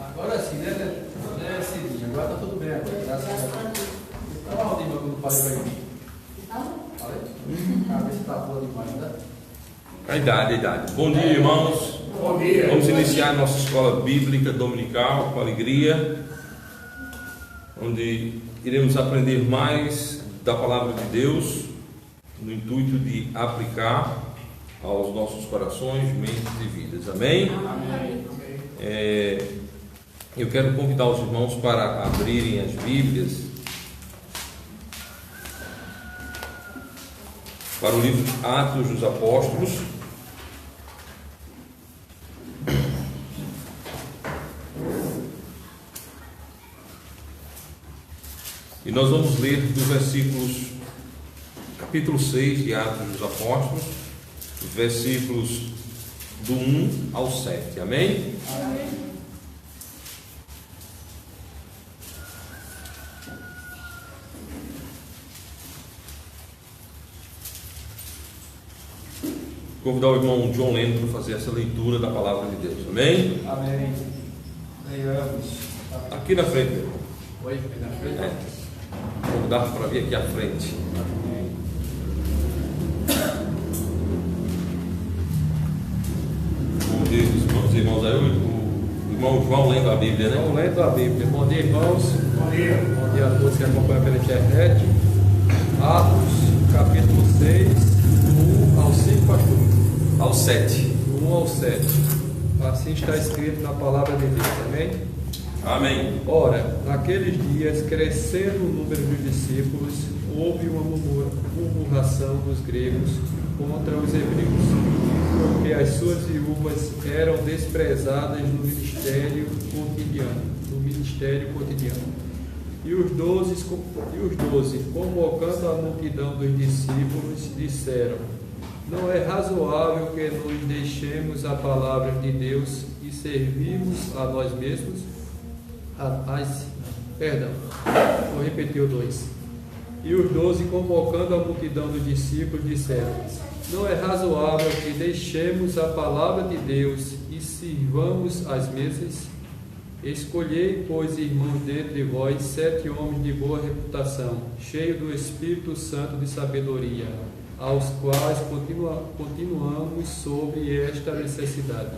Agora sim, né? Cidinha, agora tá tudo bem. Graças a Deus. Então, a Aldinha, quando falei pra mim. Falei? A cabeça tá boa demais, né? A idade. Bom dia, irmãos. Bom dia. Vamos iniciar a nossa escola bíblica dominical com alegria, onde iremos aprender mais da palavra de Deus, no intuito de aplicar aos nossos corações, mentes e vidas. Amém? Amém. Eu quero convidar os irmãos para abrirem as Bíblias para o livro de Atos dos Apóstolos. E nós vamos ler dos versículos, capítulo 6 de Atos dos Apóstolos, versículos do 1 ao 7. Amém? Amém. Convidar o irmão John Lennon para fazer essa leitura da palavra de Deus. Amém? Amém. Leiamos. Aqui na frente, irmão. Oi, na frente. Convidar para vir aqui à frente. Amém. Bom dia, os irmãos. Aí o irmão João lendo a Bíblia, né? Então, lendo a Bíblia. Bom dia, irmãos. Bom dia. Bom dia a todos que acompanham pela internet. Atos, capítulo 6, do 1 ao 5, pastor. Ao 7. Do 1 ao 7. Assim está escrito na palavra de Deus. Amém? Amém. Ora, naqueles dias, crescendo o número dos discípulos, houve uma murmuração dos gregos contra os hebreus, porque as suas viúvas eram desprezadas no ministério cotidiano. E os doze, convocando a multidão dos discípulos, disseram: não é razoável que nos deixemos a palavra de Deus e servirmos a nós mesmos. Vou repetir o 2. E os 12, convocando a multidão dos discípulos, disseram: não é razoável que deixemos a palavra de Deus e sirvamos as mesas. Escolhei, pois, irmãos, dentre vós 7 homens de boa reputação, cheios do Espírito Santo de sabedoria, aos quais continuamos sobre esta necessidade.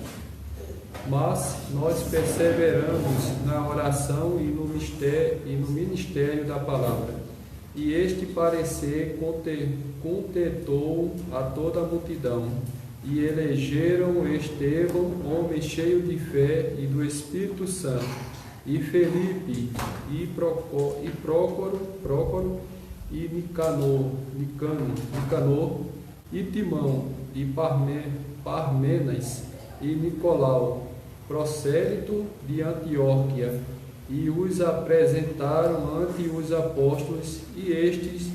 Mas nós perseveramos na oração e no ministério da palavra. E este parecer contentou a toda a multidão. E elegeram Estevão, homem cheio de fé e do Espírito Santo, e Felipe, e Prócoro, e Nicanor, e Timão, e Parmenas, e Nicolau, prosélito de Antioquia, e os apresentaram ante os apóstolos, e estes,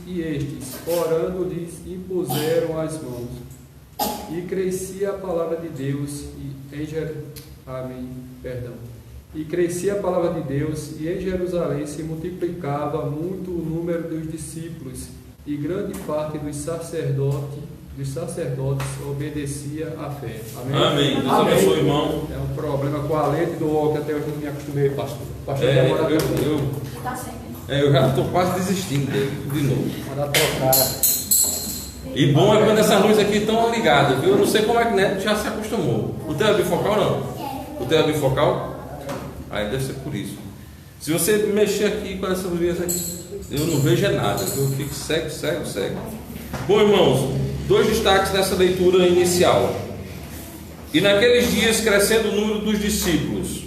orando, lhes impuseram as mãos. E crescia a palavra de Deus E crescia a palavra de Deus, e em Jerusalém se multiplicava muito o número dos discípulos, e grande parte dos sacerdotes obedecia à fé. Amém? Amém. Deus abençoe, irmão. É um problema com a lente do óculos, até hoje eu não me acostumei, pastor. Eu já estou quase desistindo dele de novo. Mandar trocar. E bom é quando essas luzes aqui estão ligadas, viu? Eu não sei como é que o Neto já se acostumou. O teu é bifocal não? O teu é bifocal? Aí deve ser por isso. Se você mexer aqui com essas luzes aqui, eu não vejo nada, eu fico cego. Bom, irmãos, 2 destaques nessa leitura inicial. E naqueles dias, crescendo o número dos discípulos.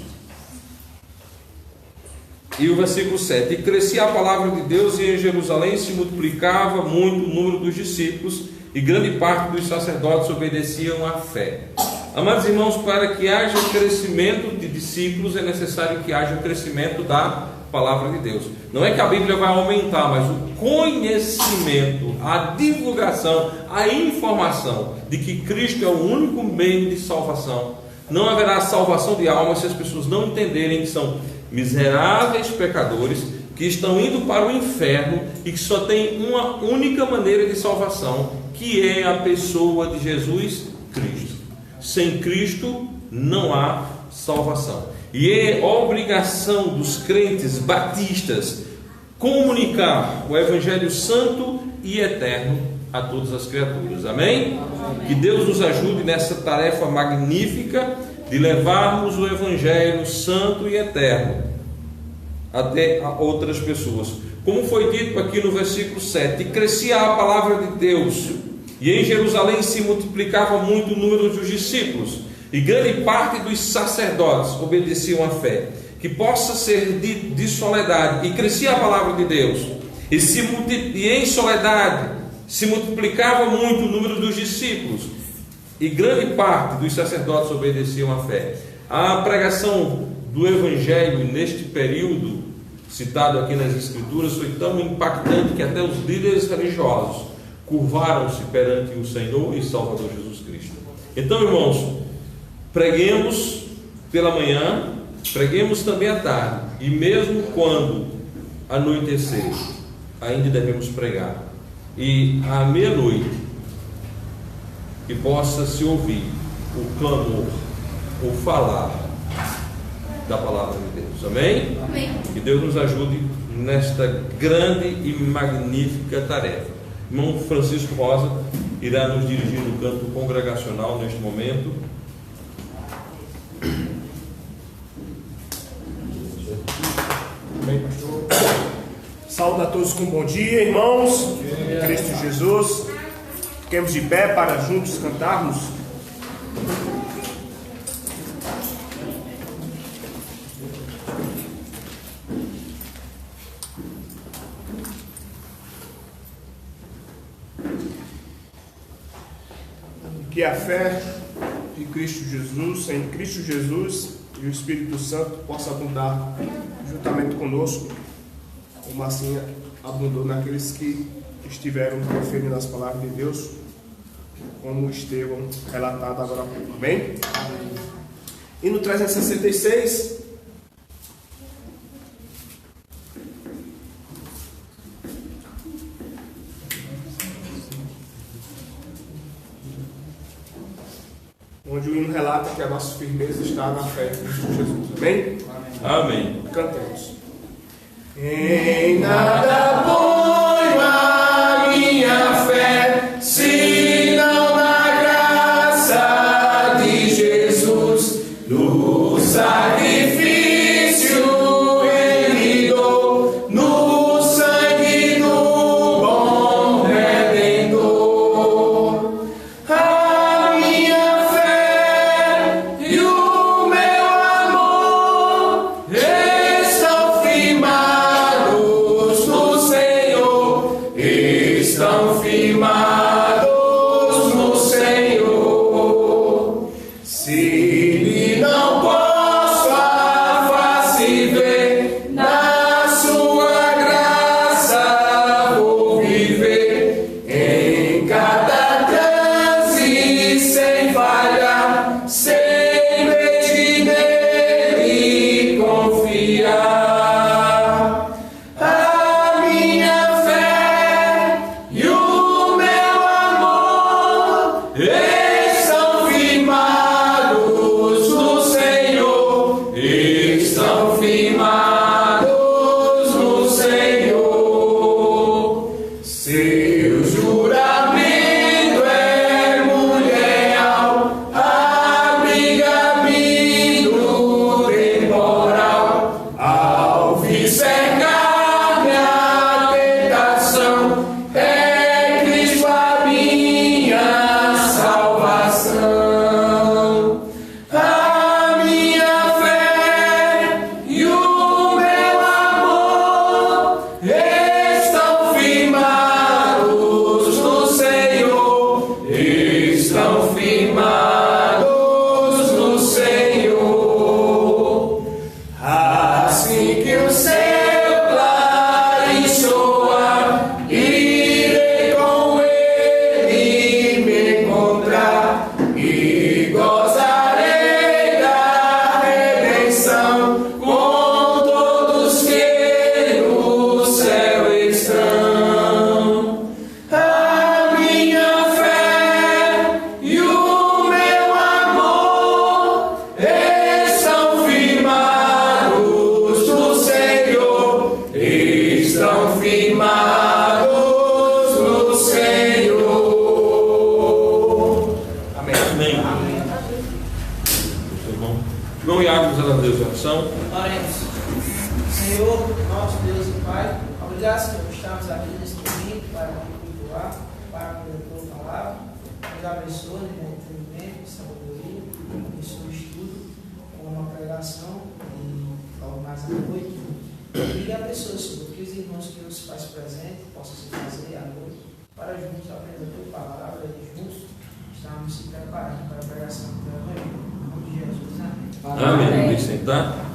E o versículo 7: e crescia a palavra de Deus, e em Jerusalém se multiplicava muito o número dos discípulos, e grande parte dos sacerdotes obedeciam à fé. Amados irmãos, para que haja crescimento de discípulos, é necessário que haja crescimento da palavra de Deus. Não é que a Bíblia vai aumentar, mas o conhecimento, a divulgação, a informação de que Cristo é o único meio de salvação. Não haverá salvação de alma se as pessoas não entenderem que são miseráveis pecadores que estão indo para o inferno e que só tem uma única maneira de salvação, que é a pessoa de Jesus Cristo. sem Cristo não há salvação. E é obrigação dos crentes batistas comunicar o Evangelho santo e eterno a todas as criaturas. Amém? Que Deus nos ajude nessa tarefa magnífica de levarmos o Evangelho santo e eterno até a outras pessoas. Como foi dito aqui no versículo 7, e crescia a palavra de Deus, e em Jerusalém se multiplicava muito o número dos discípulos, e grande parte dos sacerdotes obedeciam à fé. Que possa ser de soledade, e crescia a palavra de Deus, e em soledade se multiplicava muito o número dos discípulos, e grande parte dos sacerdotes obedeciam à fé. A pregação do Evangelho neste período citado aqui nas Escrituras foi tão impactante que até os líderes religiosos curvaram-se perante o Senhor e Salvador Jesus Cristo. Então, irmãos, preguemos pela manhã, preguemos também à tarde, e mesmo quando anoitecer, ainda devemos pregar. E à meia-noite, que possa se ouvir o clamor, o falar da palavra de Deus. Amém? Amém. Que Deus nos ajude nesta grande e magnífica tarefa. Irmão Francisco Rosa irá nos dirigir no canto congregacional neste momento. Amém, pastor. Saúde a todos com bom dia, irmãos. Em Cristo Jesus. Fiquemos de pé para juntos cantarmos. Que a fé de Cristo Jesus, em Cristo Jesus e o Espírito Santo possa abundar juntamente conosco, como assim abundou naqueles que estiveram referindo as palavras de Deus, como Estevão relatado agora há pouco. Amém? E no 366, onde o hino relata que a nossa firmeza está na fé em Cristo Jesus. Amém? Amém. Cantemos. Em nada ponho a minha fé, senão na graça de Jesus, no sacrifício Ele deu, no sangue do bom Redentor. A minha fé e o meu amor estão firmados no Senhor, estão firmados no Senhor. Se não posso a face ver, na sua graça vou viver, em cada transe sem falhar, sempre nele confiar. A minha fé e o meu Oremos. Senhor, nosso Deus e Pai, obrigado, Senhor, por estarmos aqui neste domingo para cultuar, para a tua palavra. Nos abençoe no entendimento, sabedoria, abençoe o estudo, com uma pregação e logo mais à noite. E abençoe, Senhor, que os irmãos que nos faz presente possam se fazer à noite, para juntos aprender a tua palavra e juntos estarmos se preparando para a pregação do Evangelho. Em nome de Jesus, amém. Amém. Vamos sentar.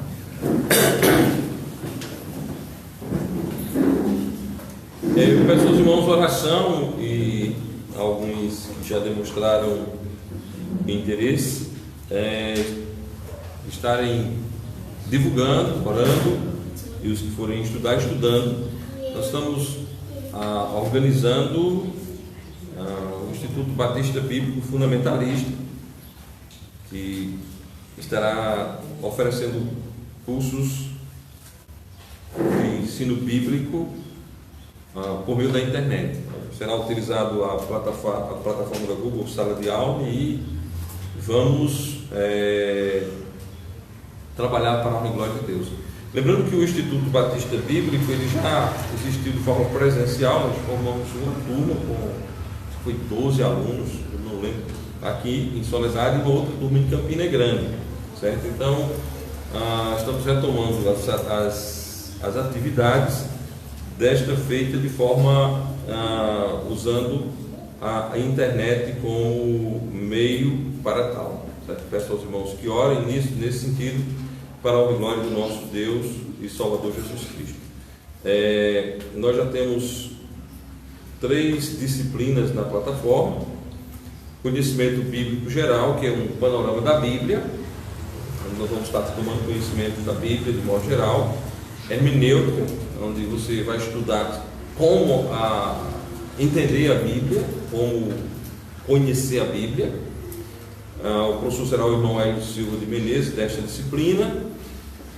Eu peço aos irmãos oração e alguns que já demonstraram interesse estarem divulgando, orando, e os que forem estudar, estudando. Nós estamos organizando o Instituto Batista Bíblico Fundamentalista, que estará oferecendo cursos de ensino bíblico por meio da internet. Será utilizado a plataforma da Google Sala de Aula e vamos trabalhar para a honra e glória de Deus. Lembrando que o Instituto Batista Bíblico ele já existiu de forma presencial. Nós formamos uma turma com 12 alunos, eu não lembro, aqui em Soledade, e uma outra turma em Campina Grande, certo? Então estamos retomando as atividades desta feita de forma usando a internet como meio para tal, certo? Peço aos irmãos que orem nesse sentido, para a glória do nosso Deus e Salvador Jesus Cristo. Nós já temos 3 disciplinas na plataforma: conhecimento bíblico geral, que é um panorama da Bíblia, onde nós vamos estar tomando conhecimento da Bíblia de modo geral; hermenêutica, onde você vai estudar como entender a Bíblia, como conhecer a Bíblia. O professor será o irmão Hélio Silva de Menezes, desta disciplina.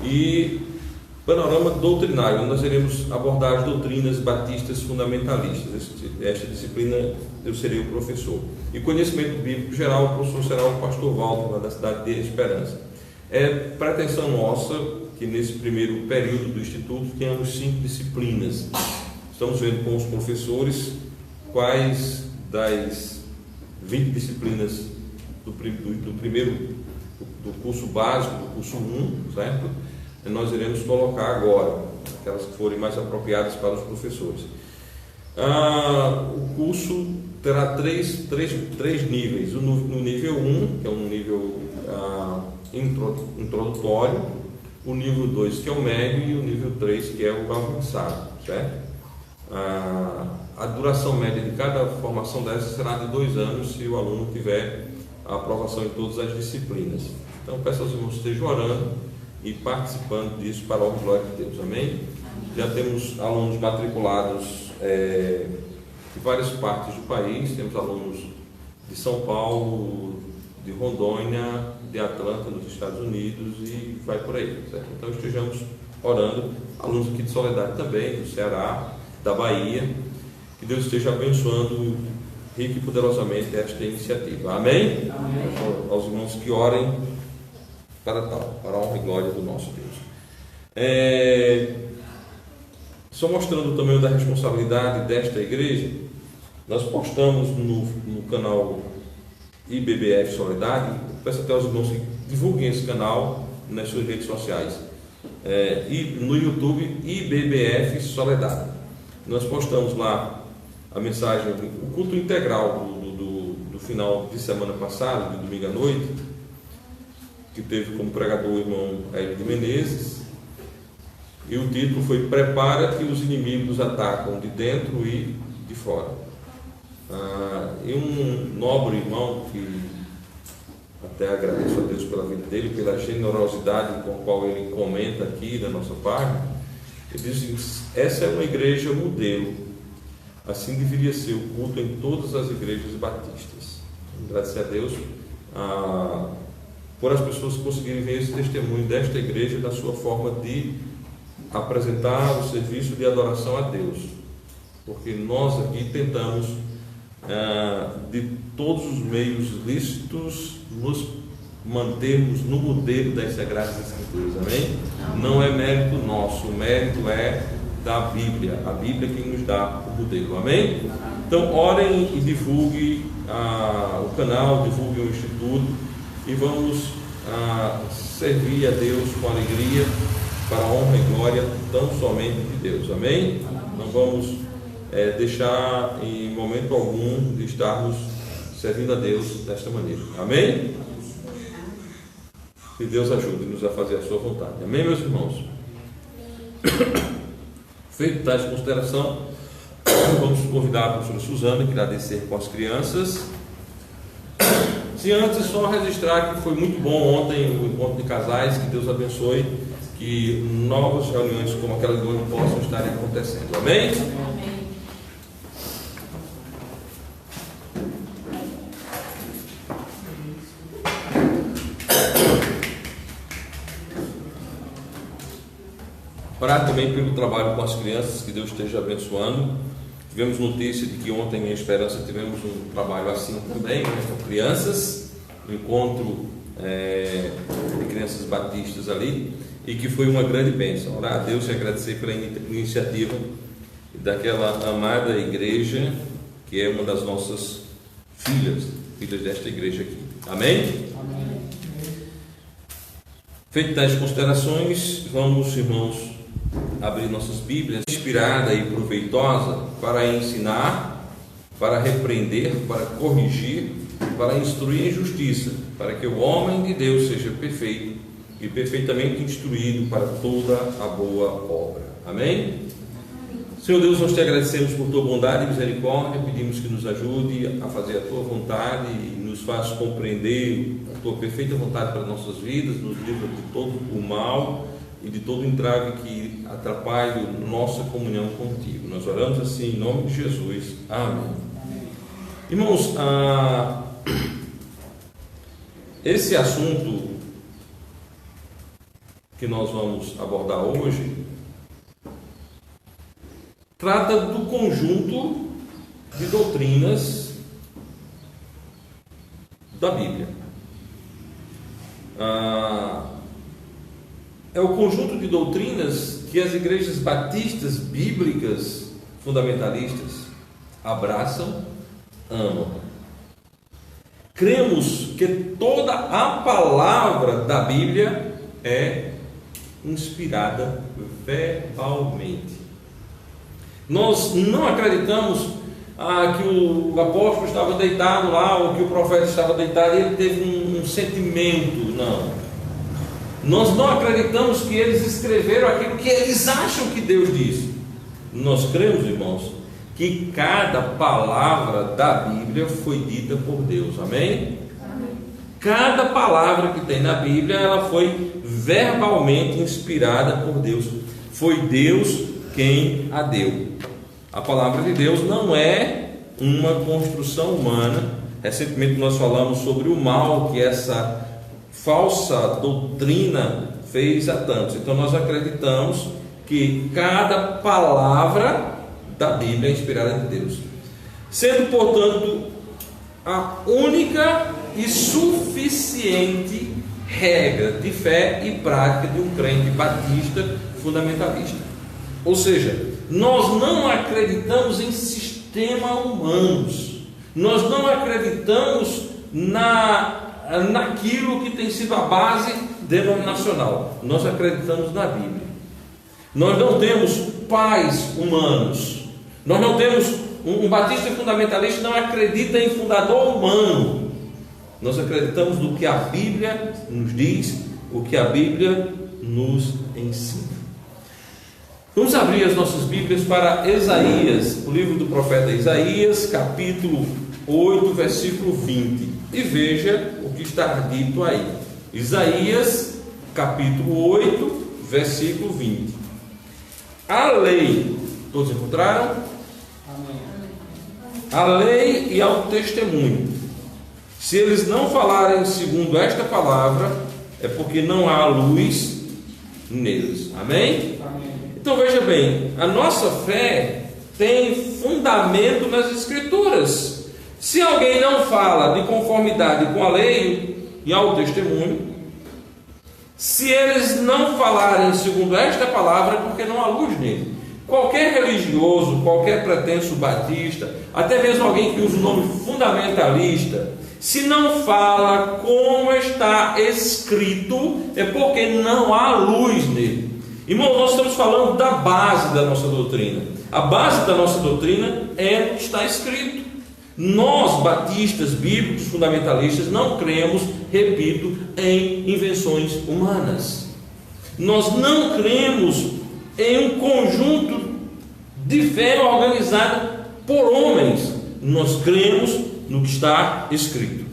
E panorama doutrinário, onde nós iremos abordar as doutrinas batistas fundamentalistas. Esta disciplina eu serei o professor. E conhecimento bíblico geral, o professor será o pastor Walter, lá da cidade de Esperança. É pretensão nossa que nesse primeiro período do Instituto tenhamos 5 disciplinas. Estamos vendo com os professores quais das 20 disciplinas do curso básico, do curso 1, certo? Nós iremos colocar agora, aquelas que forem mais apropriadas para os professores. O curso terá três níveis. No nível 1, que é um nível introdutório, o nível 2, que é o médio, e o nível 3, que é o avançado, certo? A duração média de cada formação dessa será de 2 anos, se o aluno tiver a aprovação em todas as disciplinas. Então, peço aos irmãos que estejam orando e participando disso para a honra e glória de Deus. Amém? Já temos alunos matriculados de várias partes do país. Temos alunos de São Paulo, de Rondônia, de Atlanta, nos Estados Unidos, e vai por aí, certo? Então estejamos orando. Alunos aqui de Soledade também, do Ceará, da Bahia. Que Deus esteja abençoando rica e poderosamente esta iniciativa. Amém? Amém. Aos irmãos que orem para tal, para a honra e glória do nosso Deus. Só mostrando também da responsabilidade desta igreja, nós postamos no canal IBBF Soledade. Peço até aos irmãos que divulguem esse canal nas suas redes sociais, e no YouTube IBBF Soledade. Nós postamos lá a mensagem, o culto integral do final de semana passada, de domingo à noite, que teve como pregador o irmão Hélio de Menezes, e o título foi: Prepara que os inimigos atacam de dentro e de fora. E um nobre irmão, que até agradeço a Deus pela vida dele, pela generosidade com a qual ele comenta aqui da nossa página, ele diz assim: essa é uma igreja modelo, assim deveria ser o culto em todas as igrejas batistas. Agradecer a Deus por as pessoas conseguirem ver esse testemunho desta igreja, da sua forma de apresentar o serviço de adoração a Deus, porque nós aqui tentamos de todos os meios lícitos nos mantermos no modelo das Sagradas Escrituras, amém? Não é mérito nosso, o mérito é da Bíblia, a Bíblia que nos dá o modelo, amém? Então orem e divulguem o canal, divulguem o Instituto e vamos servir a Deus com alegria, para a honra e glória tão somente de Deus, amém? Não vamos deixar em momento algum de estarmos servindo a Deus desta maneira, amém? Que Deus ajude-nos a fazer a sua vontade, amém, meus irmãos? Feito tais consideração, vamos convidar a professora Suzana, que irá descer com as crianças. Se antes só registrar que foi muito bom ontem o encontro de casais, que Deus abençoe, que novas reuniões como aquela de hoje possam estar acontecendo, amém? Orar também pelo trabalho com as crianças, que Deus esteja abençoando. Tivemos notícia de que ontem em Esperança tivemos um trabalho assim também, com crianças, um encontro de crianças batistas ali, e que foi uma grande bênção. Orar a Deus e agradecer pela iniciativa daquela amada igreja, que é uma das nossas filhas desta igreja aqui. Amém? Amém. Feitas tais considerações, vamos, irmãos, abrir nossas Bíblias, inspirada e proveitosa para ensinar, para repreender, para corrigir, para instruir em justiça, para que o homem de Deus seja perfeito e perfeitamente instruído para toda a boa obra. Amém? Senhor Deus, nós te agradecemos por tua bondade e misericórdia, pedimos que nos ajude a fazer a tua vontade e nos faça compreender a tua perfeita vontade para nossas vidas, nos livra de todo o mal e de todo entrave que atrapalhe nossa comunhão contigo. Nós oramos assim em nome de Jesus. Amém. Irmãos, esse assunto que nós vamos abordar hoje trata do conjunto de doutrinas da Bíblia. É o conjunto de doutrinas que as igrejas batistas bíblicas fundamentalistas abraçam, amam. Cremos que toda a palavra da Bíblia é inspirada verbalmente. Nós não acreditamos que o apóstolo estava deitado lá, ou que o profeta estava deitado e ele teve um sentimento, não. Nós não acreditamos que eles escreveram aquilo que eles acham que Deus disse. Nós cremos, irmãos, que cada palavra da Bíblia foi dita por Deus, amém? Amém. Cada palavra que tem na Bíblia, ela foi verbalmente inspirada por Deus. Foi Deus quem a deu. A palavra de Deus não é uma construção humana. Recentemente nós falamos sobre o mal que essa falsa doutrina fez a tantos. Então nós acreditamos que cada palavra da Bíblia é inspirada de Deus, sendo portanto a única e suficiente regra de fé e prática de um crente batista fundamentalista. Ou seja, nós não acreditamos em sistemas humanos, nós não acreditamos naquilo que tem sido a base denominacional. Nós acreditamos na Bíblia. Nós não temos pais humanos. Nós não temos um batista fundamentalista, não acredita em fundador humano. Nós acreditamos no que a Bíblia nos diz, o que a Bíblia nos ensina. Vamos abrir as nossas Bíblias para Isaías, o livro do profeta Isaías, capítulo 8, versículo 20. E veja o que está dito aí. Isaías, capítulo 8, versículo 20. A lei, todos encontraram? Amém. A lei e ao testemunho. Se eles não falarem segundo esta palavra, é porque não há luz neles. Amém? Amém. Então veja bem, a nossa fé tem fundamento nas Escrituras. Se alguém não fala de conformidade com a lei, e ao testemunho. Se eles não falarem segundo esta palavra, é porque não há luz nele. Qualquer religioso, qualquer pretenso batista, até mesmo alguém que usa o nome fundamentalista, se não fala como está escrito, é porque não há luz nele. Irmão, nós estamos falando da base da nossa doutrina. A base da nossa doutrina é o que está escrito. Nós, batistas, bíblicos, fundamentalistas, não cremos, repito, em invenções humanas. Nós não cremos em um conjunto de fé organizado por homens. Nós cremos no que está escrito.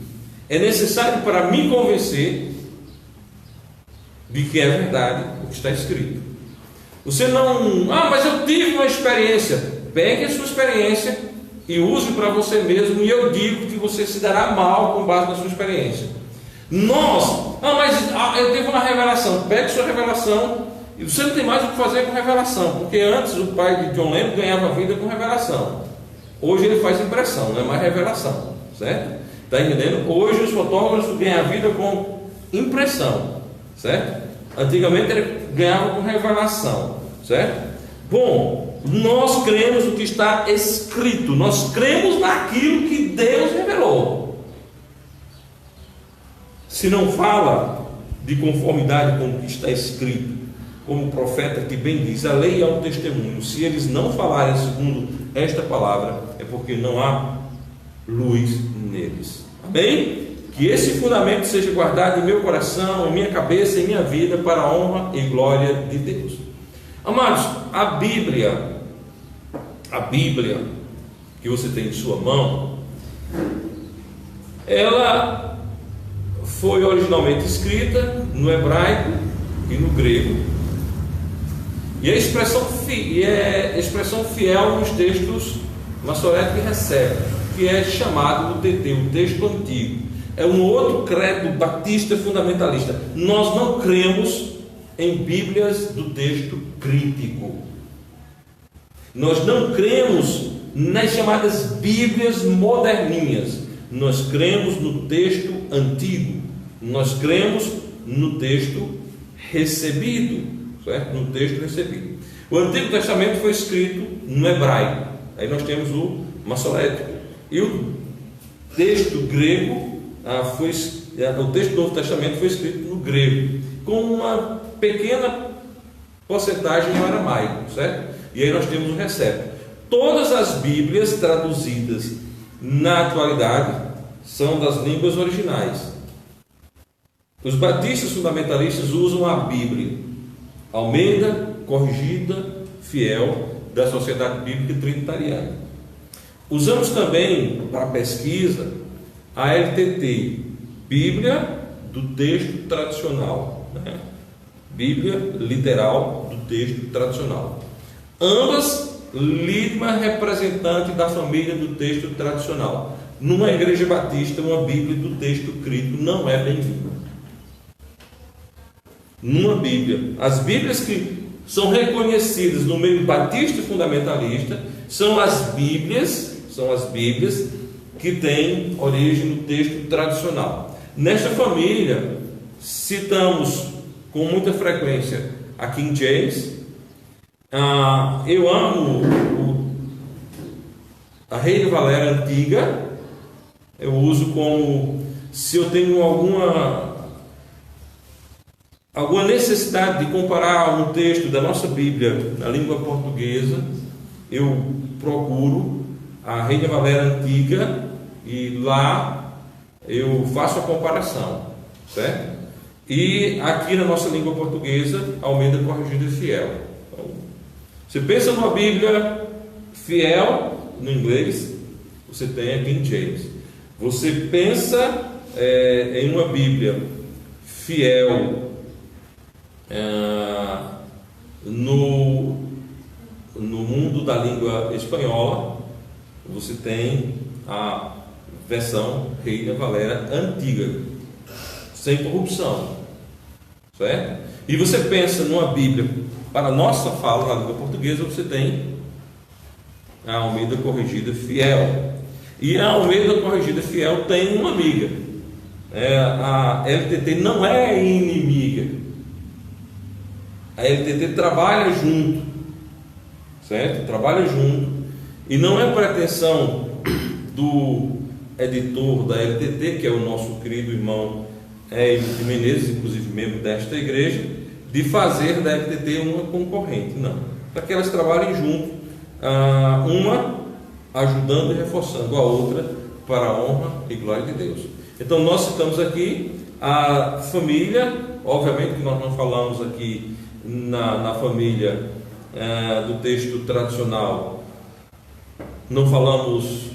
É necessário para me convencer de que é verdade o que está escrito. Você não... mas eu tive uma experiência. Pegue a sua experiência e use para você mesmo, e eu digo que você se dará mal com base na sua experiência. Eu tive uma revelação. Pegue sua revelação, e você não tem mais o que fazer com revelação, porque antes o pai de John Lennon ganhava vida com revelação. Hoje ele faz impressão, não é mais revelação, certo? Está entendendo? Hoje os fotógrafos ganham vida com impressão, certo? Antigamente ele ganhava com revelação, certo? Bom, nós cremos no que está escrito, nós cremos naquilo que Deus revelou. Se não fala de conformidade com o que está escrito, como o profeta que bem diz, a lei é um testemunho, se eles não falarem segundo esta palavra, é porque não há luz neles. Amém? Que esse fundamento seja guardado em meu coração, em minha cabeça, em minha vida, para a honra e glória de Deus. Amados, a Bíblia que você tem em sua mão, ela foi originalmente escrita no hebraico e no grego, e a expressão fiel nos textos maçoréticos recebe, que é chamado no TT, o texto antigo. É um outro credo batista fundamentalista. Nós não cremos em Bíblias do texto crítico. Nós não cremos nas chamadas Bíblias moderninhas. Nós cremos no texto antigo. Nós cremos no texto recebido, certo? No texto recebido. O Antigo Testamento foi escrito no hebraico. Aí nós temos o maçorético. E o texto grego, o texto do Novo Testamento foi escrito no grego, com uma pequena porcentagem no aramaico, certo? E aí nós temos o recesso. Todas as Bíblias traduzidas na atualidade são das línguas originais. Os batistas fundamentalistas usam a Bíblia Almeida, corrigida, fiel, da Sociedade Bíblica Trinitariana. Usamos também para pesquisa a LTT, Bíblia do texto tradicional, né? Bíblia literal do texto tradicional. Ambas língua representante da família do texto tradicional. Numa igreja batista, uma Bíblia do texto crítico não é bem-vinda. Numa Bíblia, as Bíblias que são reconhecidas no meio batista e fundamentalista são as Bíblias que têm origem no texto tradicional. Nesta família, citamos com muita frequência a King James. Eu amo a Reina Valera antiga. Eu uso como, se eu tenho alguma necessidade de comparar um texto da nossa Bíblia na língua portuguesa, eu procuro a Reina Valera antiga e lá eu faço a comparação, certo? E aqui na nossa língua portuguesa, Almeida corrigida e fiel. Então, você pensa numa Bíblia fiel no inglês, você tem a King James. Você pensa em uma Bíblia fiel no mundo da língua espanhola, você tem a versão Reina Valera antiga, sem corrupção, certo? E você pensa numa Bíblia para a nossa fala na língua portuguesa, você tem a Almeida corrigida fiel. E a Almeida corrigida fiel tem uma amiga, A LTT não é inimiga. A LTT trabalha junto, certo? Trabalha junto. E não é pretensão do editor da LTT, que é o nosso querido irmão Hélio de Menezes, inclusive membro desta igreja, de fazer da LTT uma concorrente. Não. Para que elas trabalhem junto, uma ajudando e reforçando a outra para a honra e glória de Deus. Então nós citamos aqui a família. Obviamente que nós não falamos aqui na família do texto tradicional, não falamos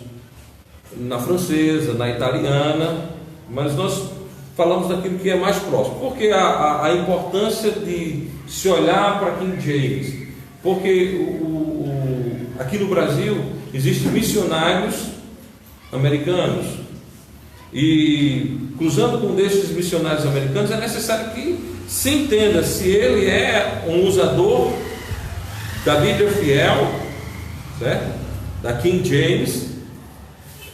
na francesa, na italiana, mas nós falamos daquilo que é mais próximo. Porque a importância de se olhar para King James, porque aqui no Brasil existem missionários americanos, e cruzando com um desses missionários americanos é necessário que se entenda se ele é um usador da Bíblia fiel, certo? Da King James.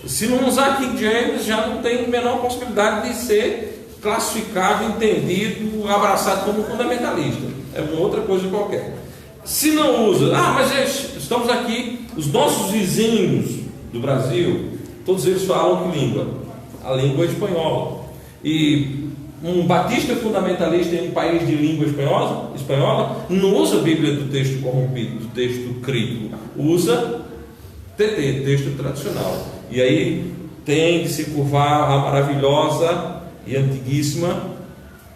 Se não usar King James, já não tem a menor possibilidade de ser classificado, entendido, abraçado como fundamentalista. É uma outra coisa qualquer. Se não usa, mas estamos aqui, os nossos vizinhos do Brasil, todos eles falam que língua? A língua espanhola. E um batista fundamentalista em um país de língua espanhola não usa a Bíblia do texto corrompido, do texto crítico, usa TT, texto tradicional. E aí tem de se curvar a maravilhosa e antiguíssima,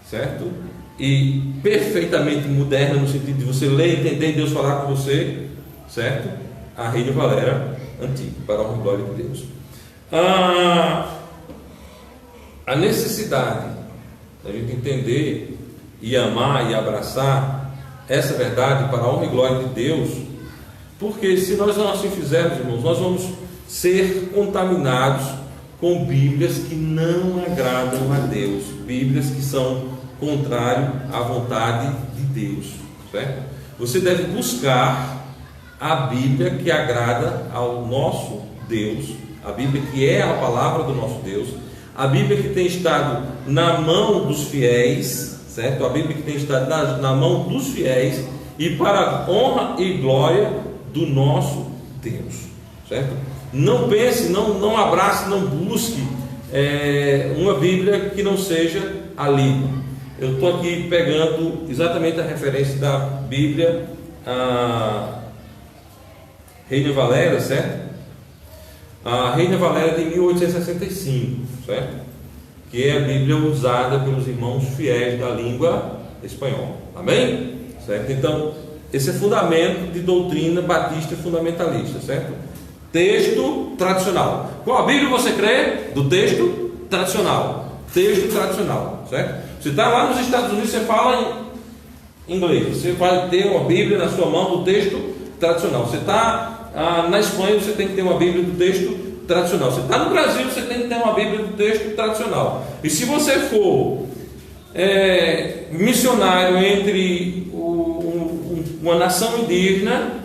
certo? E perfeitamente moderna, no sentido de você ler, entender e Deus falar com você, certo? A Reina Valera antiga, para a honra e glória de Deus. A necessidade da gente entender e amar e abraçar essa verdade para a honra e glória de Deus, porque se nós não assim fizermos, irmãos, nós vamos ser contaminados com Bíblias que não agradam a Deus, Bíblias que são contrárias à vontade de Deus, certo? Você deve buscar a Bíblia que agrada ao nosso Deus, a Bíblia que é a palavra do nosso Deus, a Bíblia que tem estado na mão dos fiéis, certo? A Bíblia que tem estado na mão dos fiéis e para a honra e glória do nosso Deus, certo? Não pense, não abrace, não busque uma Bíblia que não seja a língua. Eu estou aqui pegando exatamente a referência da Bíblia, a Reina Valera, certo? A Reina Valera de 1865, certo? Que é a Bíblia usada pelos irmãos fiéis da língua espanhola. Amém? Certo? Então, esse é fundamento de doutrina batista fundamentalista, certo? Texto tradicional. Qual a Bíblia você crê? Do texto tradicional. Texto tradicional, certo? Você está lá nos Estados Unidos, você fala em inglês. Você vai ter uma Bíblia na sua mão do texto tradicional. Você está na Espanha, você tem que ter uma Bíblia do texto tradicional. Você está no Brasil, você tem que ter uma Bíblia do texto tradicional. E se você for missionário entre uma nação indígena,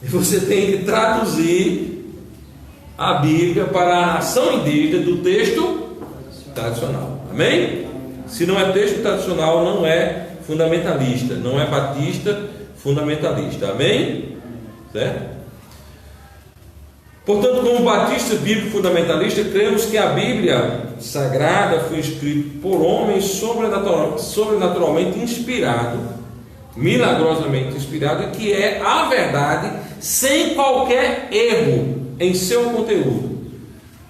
você tem que traduzir a Bíblia para a nação indígena do texto tradicional. Amém? Se não é texto tradicional, não é fundamentalista, não é batista fundamentalista. Amém? Certo? Portanto, como batista bíblico fundamentalista, cremos que a Bíblia Sagrada foi escrita por homens sobrenaturalmente inspirado, milagrosamente inspirado, que é a verdade sem qualquer erro em seu conteúdo.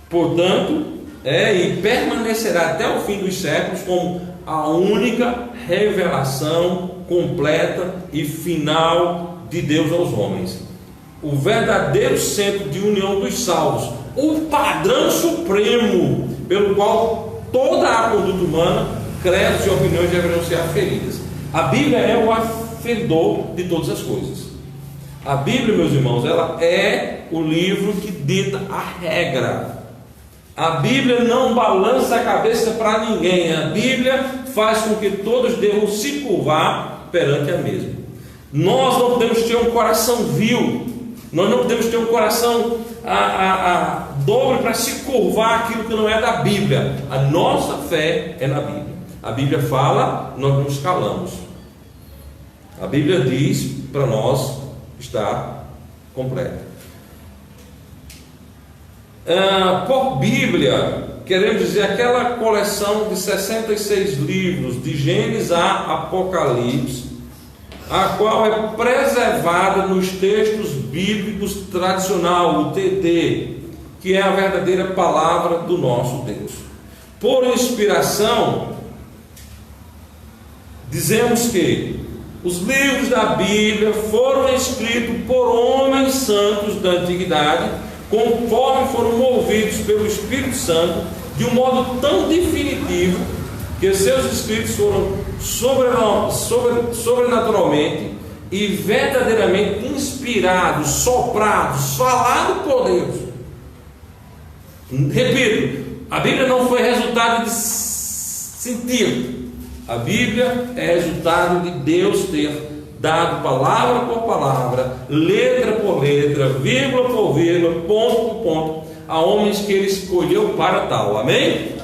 Portanto, e permanecerá até o fim dos séculos como a única revelação completa e final de Deus aos homens. O verdadeiro centro de união dos salvos, o padrão supremo pelo qual toda a conduta humana, credos e opiniões deverão ser aferidas. A Bíblia é o aferidor de todas as coisas. A Bíblia, meus irmãos, ela é o livro que dita a regra. A Bíblia não balança a cabeça para ninguém. A Bíblia faz com que todos devam se curvar perante a mesma. Nós não podemos ter um coração vil. Nós não podemos ter um coração dobre para se curvar aquilo que não é da Bíblia. A nossa fé é na Bíblia. A Bíblia fala, nós nos calamos. A Bíblia diz para nós, está completa. Por Bíblia, queremos dizer aquela coleção de 66 livros, de Gênesis a Apocalipse, a qual é preservada nos textos bíblicos tradicional, o TT, que é a verdadeira palavra do nosso Deus. Por inspiração, dizemos que os livros da Bíblia foram escritos por homens santos da antiguidade, conforme foram movidos pelo Espírito Santo, de um modo tão definitivo, que seus escritos foram sobrenaturalmente e verdadeiramente inspirados, soprados, falados por Deus. Repito, a Bíblia não foi resultado de sentir. A Bíblia é resultado de Deus ter dado palavra por palavra, letra por letra, vírgula por vírgula, ponto por ponto, a homens que Ele escolheu para tal. Amém?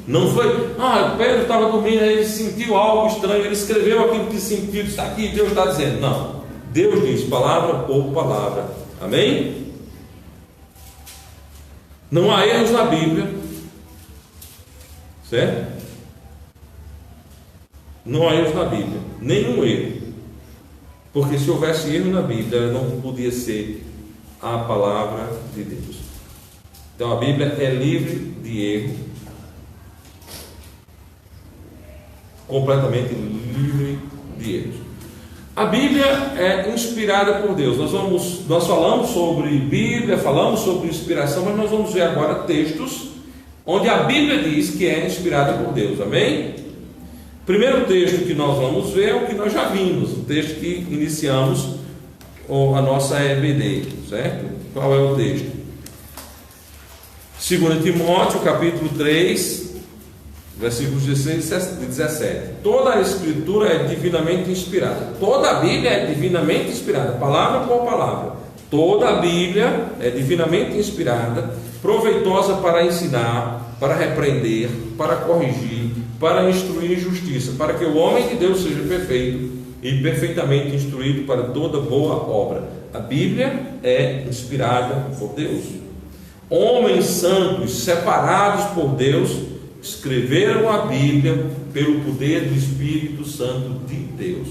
Não foi, Pedro estava dormindo, ele sentiu algo estranho, ele escreveu aquilo que sentiu, está aqui, Deus está dizendo. Não, Deus diz palavra por palavra. Amém? Não há erros na Bíblia, certo? Não há erros na Bíblia, nenhum erro, porque se houvesse erro na Bíblia, ela não podia ser a palavra de Deus. Então a Bíblia é livre de erro, completamente livre de erros. A Bíblia é inspirada por Deus. Nós falamos sobre Bíblia, falamos sobre inspiração, mas nós vamos ver agora textos onde a Bíblia diz que é inspirada por Deus. Amém? O primeiro texto que nós vamos ver é o que nós já vimos, o texto que iniciamos a nossa EBD, certo? Qual é o texto? 2 Timóteo, capítulo 3, versículos 16 e 17. Toda a Escritura é divinamente inspirada. Toda a Bíblia é divinamente inspirada, palavra por palavra. Toda a Bíblia é divinamente inspirada, proveitosa para ensinar, para repreender, para corrigir, para instruir em justiça, para que o homem de Deus seja perfeito e perfeitamente instruído para toda boa obra. A Bíblia é inspirada por Deus. Homens santos, separados por Deus, escreveram a Bíblia pelo poder do Espírito Santo de Deus.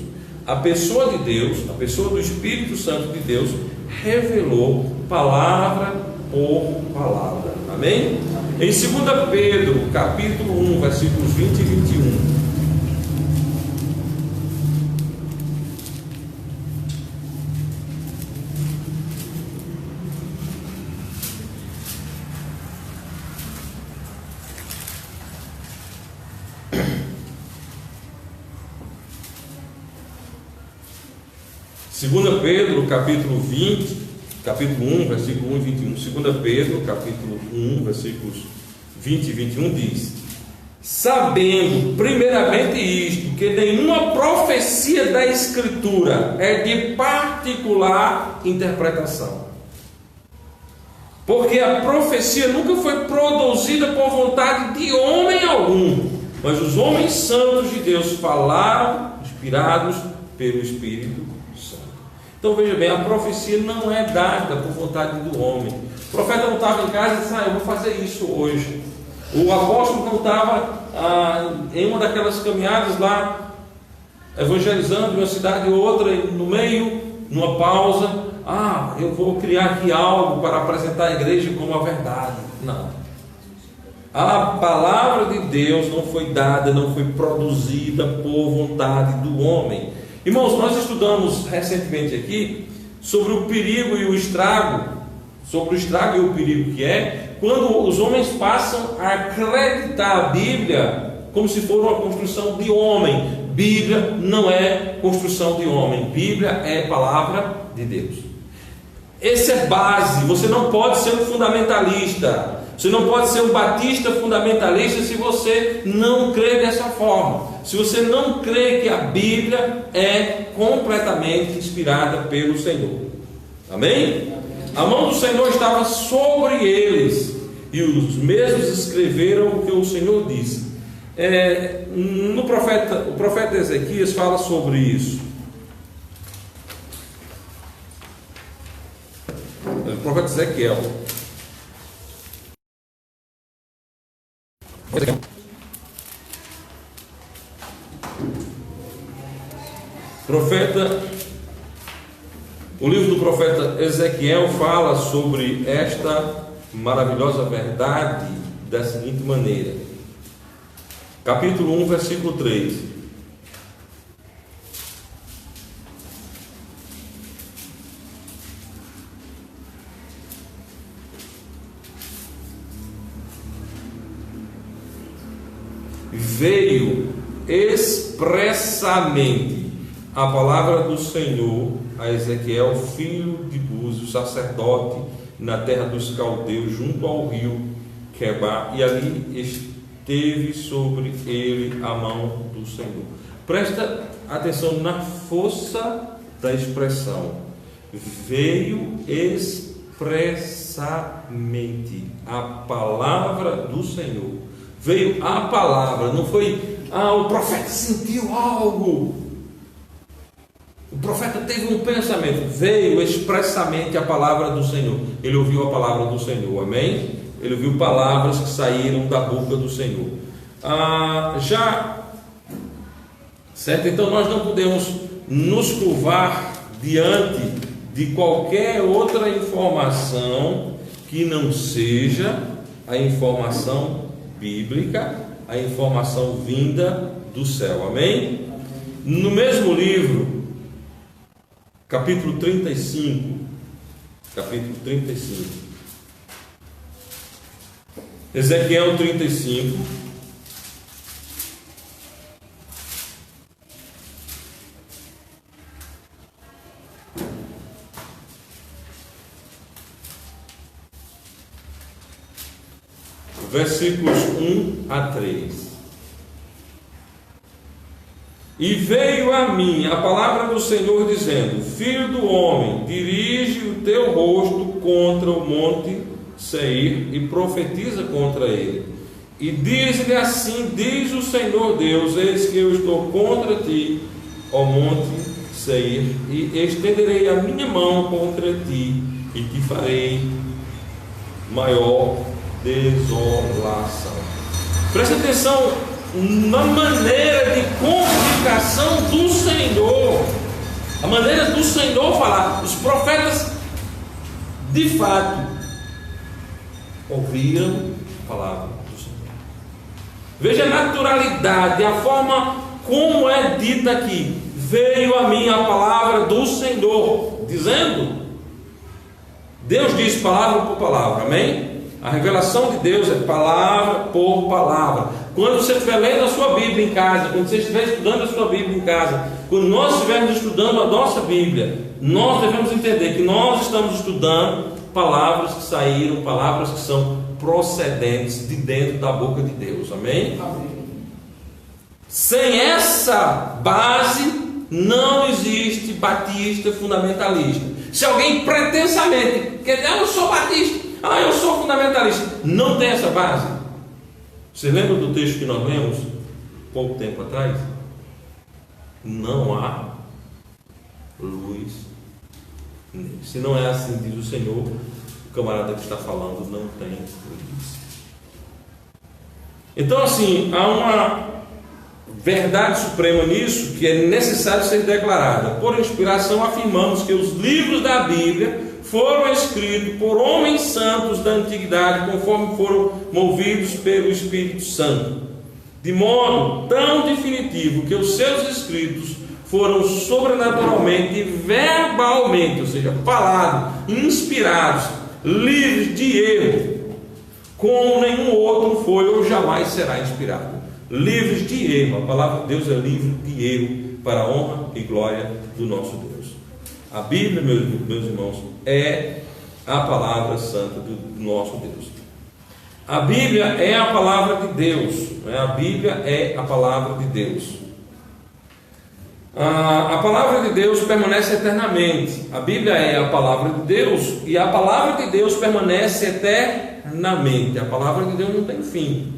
A pessoa de Deus, a pessoa do Espírito Santo de Deus, revelou palavra por palavra. Amém? Em 2 Pedro, capítulo 1, versículos 20 e 21. Segunda Pedro, capítulo 1, versículo 1 e 21. 2 Pedro, capítulo 1, versículos 20 e 21 diz: sabendo primeiramente isto, que nenhuma profecia da Escritura é de particular interpretação, porque a profecia nunca foi produzida por vontade de homem algum, mas os homens santos de Deus falaram, inspirados pelo Espírito Santo. Então veja bem, a profecia não é dada por vontade do homem. O profeta não estava em casa e disse: eu vou fazer isso hoje. O apóstolo não estava em uma daquelas caminhadas lá, evangelizando de uma cidade ou outra, no meio, numa pausa: eu vou criar aqui algo para apresentar à igreja como a verdade. Não. A palavra de Deus não foi dada, não foi produzida por vontade do homem. Irmãos, nós estudamos recentemente aqui sobre o perigo e o estrago, sobre o estrago e o perigo que é quando os homens passam a acreditar a Bíblia como se for uma construção de homem. Bíblia não é construção de homem, Bíblia é palavra de Deus. Essa é base. Você não pode ser um fundamentalista, você não pode ser um batista fundamentalista se você não crê dessa forma, se você não crê que a Bíblia é completamente inspirada pelo Senhor. Amém? A mão do Senhor estava sobre eles, e os mesmos escreveram o que o Senhor disse. O profeta Ezequias fala sobre isso. O profeta Ezequiel. O livro do profeta Ezequiel fala sobre esta maravilhosa verdade da seguinte maneira. Capítulo 1, versículo 3. Veio expressamente a palavra do Senhor a Ezequiel, filho de Búzio, sacerdote, na terra dos caldeus, junto ao rio Quebar, e ali esteve sobre ele a mão do Senhor. Presta atenção na força da expressão. Veio expressamente a palavra do Senhor. Veio a palavra, não foi, o profeta sentiu algo, o profeta teve um pensamento. Veio expressamente a palavra do Senhor. Ele ouviu a palavra do Senhor, amém? Ele ouviu palavras que saíram da boca do Senhor. Certo? Então nós não podemos nos curvar diante de qualquer outra informação que não seja a informação bíblica, a informação vinda do céu, amém? No mesmo livro, capítulo 35, Ezequiel 35, versículos 1 a 3. E veio a mim a palavra do Senhor dizendo: Filho do homem, dirige o teu rosto contra o monte Seir e profetiza contra ele. E diz-lhe assim: diz o Senhor Deus, eis que eu estou contra ti, ó monte Seir, e estenderei a minha mão contra ti, e te farei maior desolação. Presta atenção na maneira de comunicação do Senhor, a maneira do Senhor falar. Os profetas de fato ouviram a palavra do Senhor. Veja a naturalidade, a forma como é dita aqui. Veio a mim a palavra do Senhor, dizendo, Deus diz palavra por palavra, amém? A revelação de Deus é palavra por palavra. Quando você estiver lendo a sua Bíblia em casa, quando você estiver estudando a sua Bíblia em casa, quando nós estivermos estudando a nossa Bíblia, nós devemos entender que nós estamos estudando palavras que saíram, palavras que são procedentes de dentro da boca de Deus, amém? Amém. Sem essa base não existe batista fundamentalista. Se alguém pretensamente quer dizer, eu sou batista, eu sou fundamentalista, não tem essa base. Você lembra do texto que nós lemos pouco tempo atrás? Não há luz nele. Se não é assim, diz o Senhor, o camarada que está falando não tem luz. Então, assim, há uma verdade suprema nisso que é necessário ser declarada. Por inspiração, afirmamos que os livros da Bíblia foram escritos por homens santos da antiguidade, conforme foram movidos pelo Espírito Santo, de modo tão definitivo que os seus escritos foram sobrenaturalmente e verbalmente, ou seja, falados, inspirados, livres de erro, como nenhum outro foi ou jamais será inspirado. Livres de erro. A palavra de Deus é livre de erro, para a honra e glória do nosso Deus. A Bíblia, meus irmãos, é a palavra santa do nosso Deus. A Bíblia é a palavra de Deus. A Bíblia é a palavra de Deus. A palavra de Deus permanece eternamente. A Bíblia é a palavra de Deus e a palavra de Deus permanece eternamente. eternamente. A palavra de Deus não tem fim.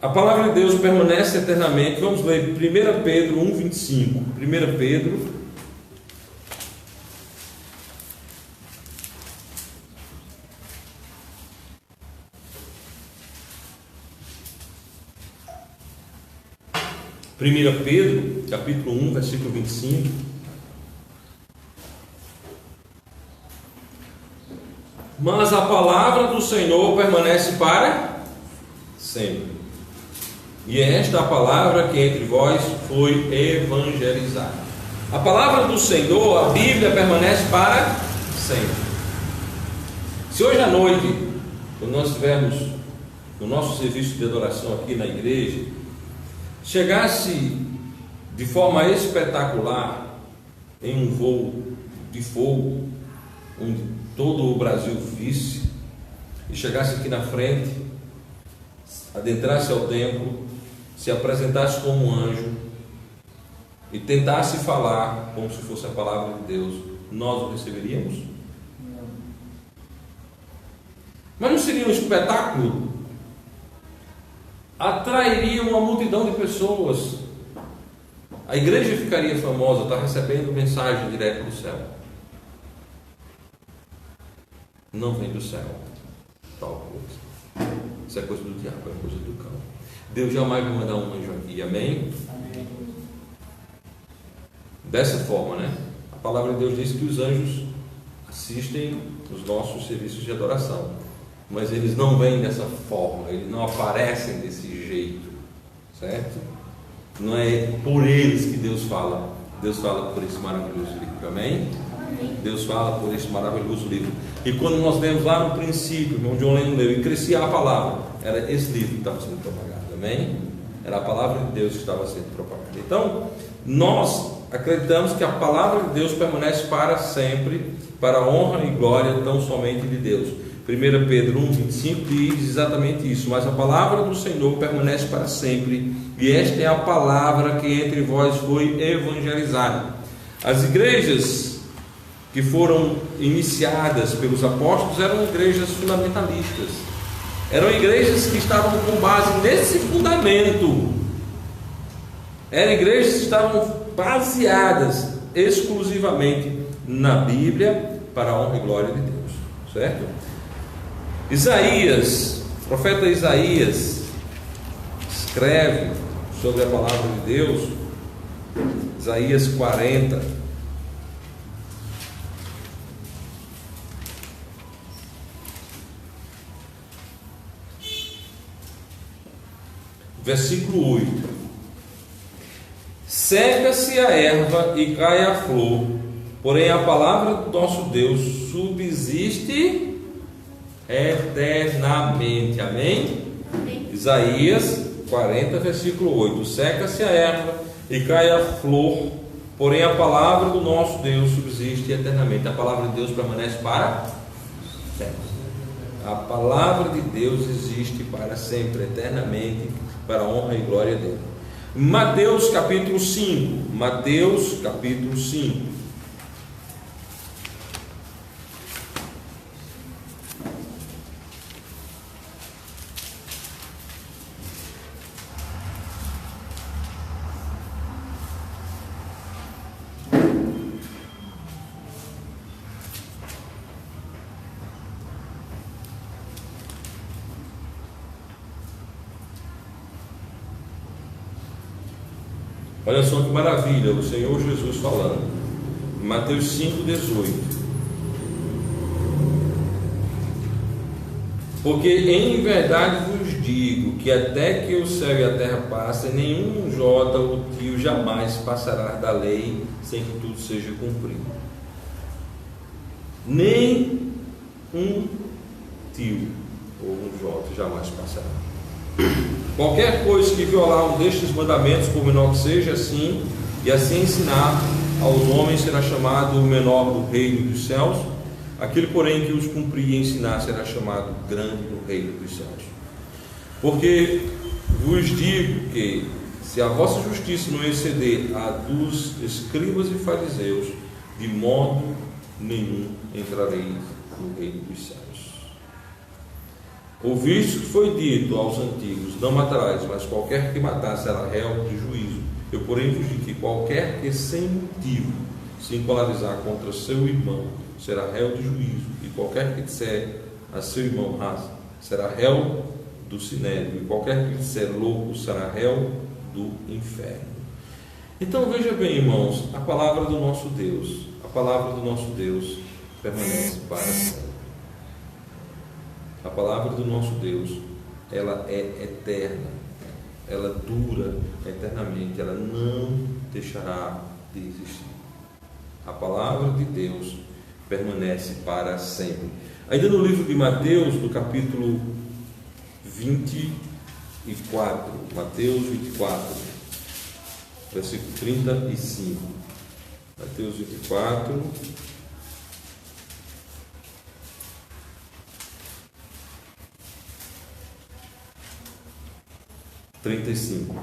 A palavra de Deus permanece eternamente. Vamos ler 1 Pedro 1,25. 1 Pedro 1 Pedro, capítulo 1, versículo 25. Mas a palavra do Senhor permanece para sempre. E é esta a palavra que entre vós foi evangelizada. A palavra do Senhor, a Bíblia, permanece para sempre. Se hoje à noite, quando nós estivermos no nosso serviço de adoração aqui na igreja, chegasse de forma espetacular em um voo de fogo, onde todo o Brasil visse, e chegasse aqui na frente, adentrasse ao templo, se apresentasse como um anjo e tentasse falar como se fosse a palavra de Deus, nós o receberíamos? Não. Mas não seria um espetáculo? Atrairia uma multidão de pessoas. A igreja ficaria famosa, está recebendo mensagem direto do céu. Não vem do céu tal coisa. Isso é coisa do diabo, é coisa do cão. Deus jamais vai mandar um anjo aqui, amém? Amém. Dessa forma, né? A palavra de Deus diz que os anjos assistem os nossos serviços de adoração, mas eles não vêm dessa forma, eles não aparecem desse jeito, certo? Não é por eles que Deus fala por esse maravilhoso livro, amém? Deus fala por esse maravilhoso livro. E quando nós lemos lá no princípio, onde John Lennon leu, e crescia a palavra, era esse livro que estava sendo propagado, amém? Era a palavra de Deus que estava sendo propagada. Então, nós acreditamos que a palavra de Deus permanece para sempre, para a honra e glória tão somente de Deus. 1 Pedro 1,25 diz exatamente isso. Mas a palavra do Senhor permanece para sempre, e esta é a palavra que entre vós foi evangelizada. As igrejas que foram iniciadas pelos apóstolos eram igrejas fundamentalistas, eram igrejas que estavam com base nesse fundamento, eram igrejas que estavam baseadas exclusivamente na Bíblia, para a honra e glória de Deus, certo? Isaías, o profeta Isaías escreve sobre a palavra de Deus, Isaías 40, versículo 8: seca-se a erva e cai a flor, porém a palavra do nosso Deus subsiste eternamente. Amém? Amém. Isaías 40, versículo 8: seca-se a erva e cai a flor, porém a palavra do nosso Deus subsiste eternamente. A palavra de Deus permanece para sempre. A palavra de Deus existe para sempre, eternamente, para a honra e glória dele. Mateus capítulo 5. Mateus capítulo 5. Olha só que maravilha, o Senhor Jesus falando, Mateus 5,18: porque em verdade vos digo que até que o céu e a terra passem, nenhum jota ou tio jamais passará da lei sem que tudo seja cumprido. Nem um tio ou um jota jamais passará. Qualquer coisa que violar um destes mandamentos, por menor que seja, assim, e assim ensinar aos homens, será chamado o menor do reino dos céus. Aquele, porém, que os cumprir e ensinar, será chamado grande do reino dos céus. Porque vos digo que, se a vossa justiça não exceder a dos escribas e fariseus, de modo nenhum entrareis no reino dos céus. Ouviste que foi dito aos antigos: não matarás, mas qualquer que matar será réu de juízo. Eu, porém, vos digo que qualquer que sem motivo se encolerizar contra seu irmão será réu de juízo, e qualquer que disser a seu irmão raça será réu do sinédrio, e qualquer que disser louco será réu do inferno. Então veja bem, irmãos, a palavra do nosso Deus permanece para sempre. A palavra do nosso Deus, ela é eterna, ela dura eternamente, ela não deixará de existir. A palavra de Deus permanece para sempre. Ainda no livro de Mateus, no capítulo 24, Mateus 24, versículo 35. Mateus 24, (35).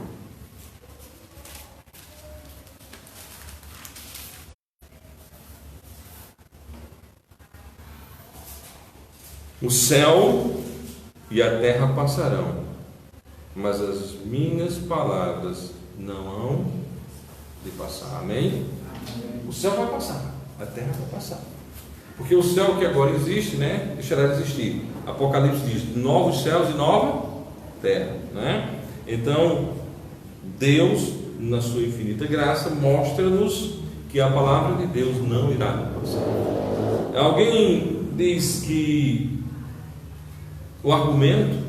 O céu e a terra passarão, mas as minhas palavras não hão de passar. Amém? O céu vai passar, a terra vai passar. Porque o céu que agora existe, né, deixará de existir. Apocalipse diz: novos céus e nova terra, né? Então, Deus, na sua infinita graça, mostra-nos que a palavra de Deus não irá passar. Alguém diz que o argumento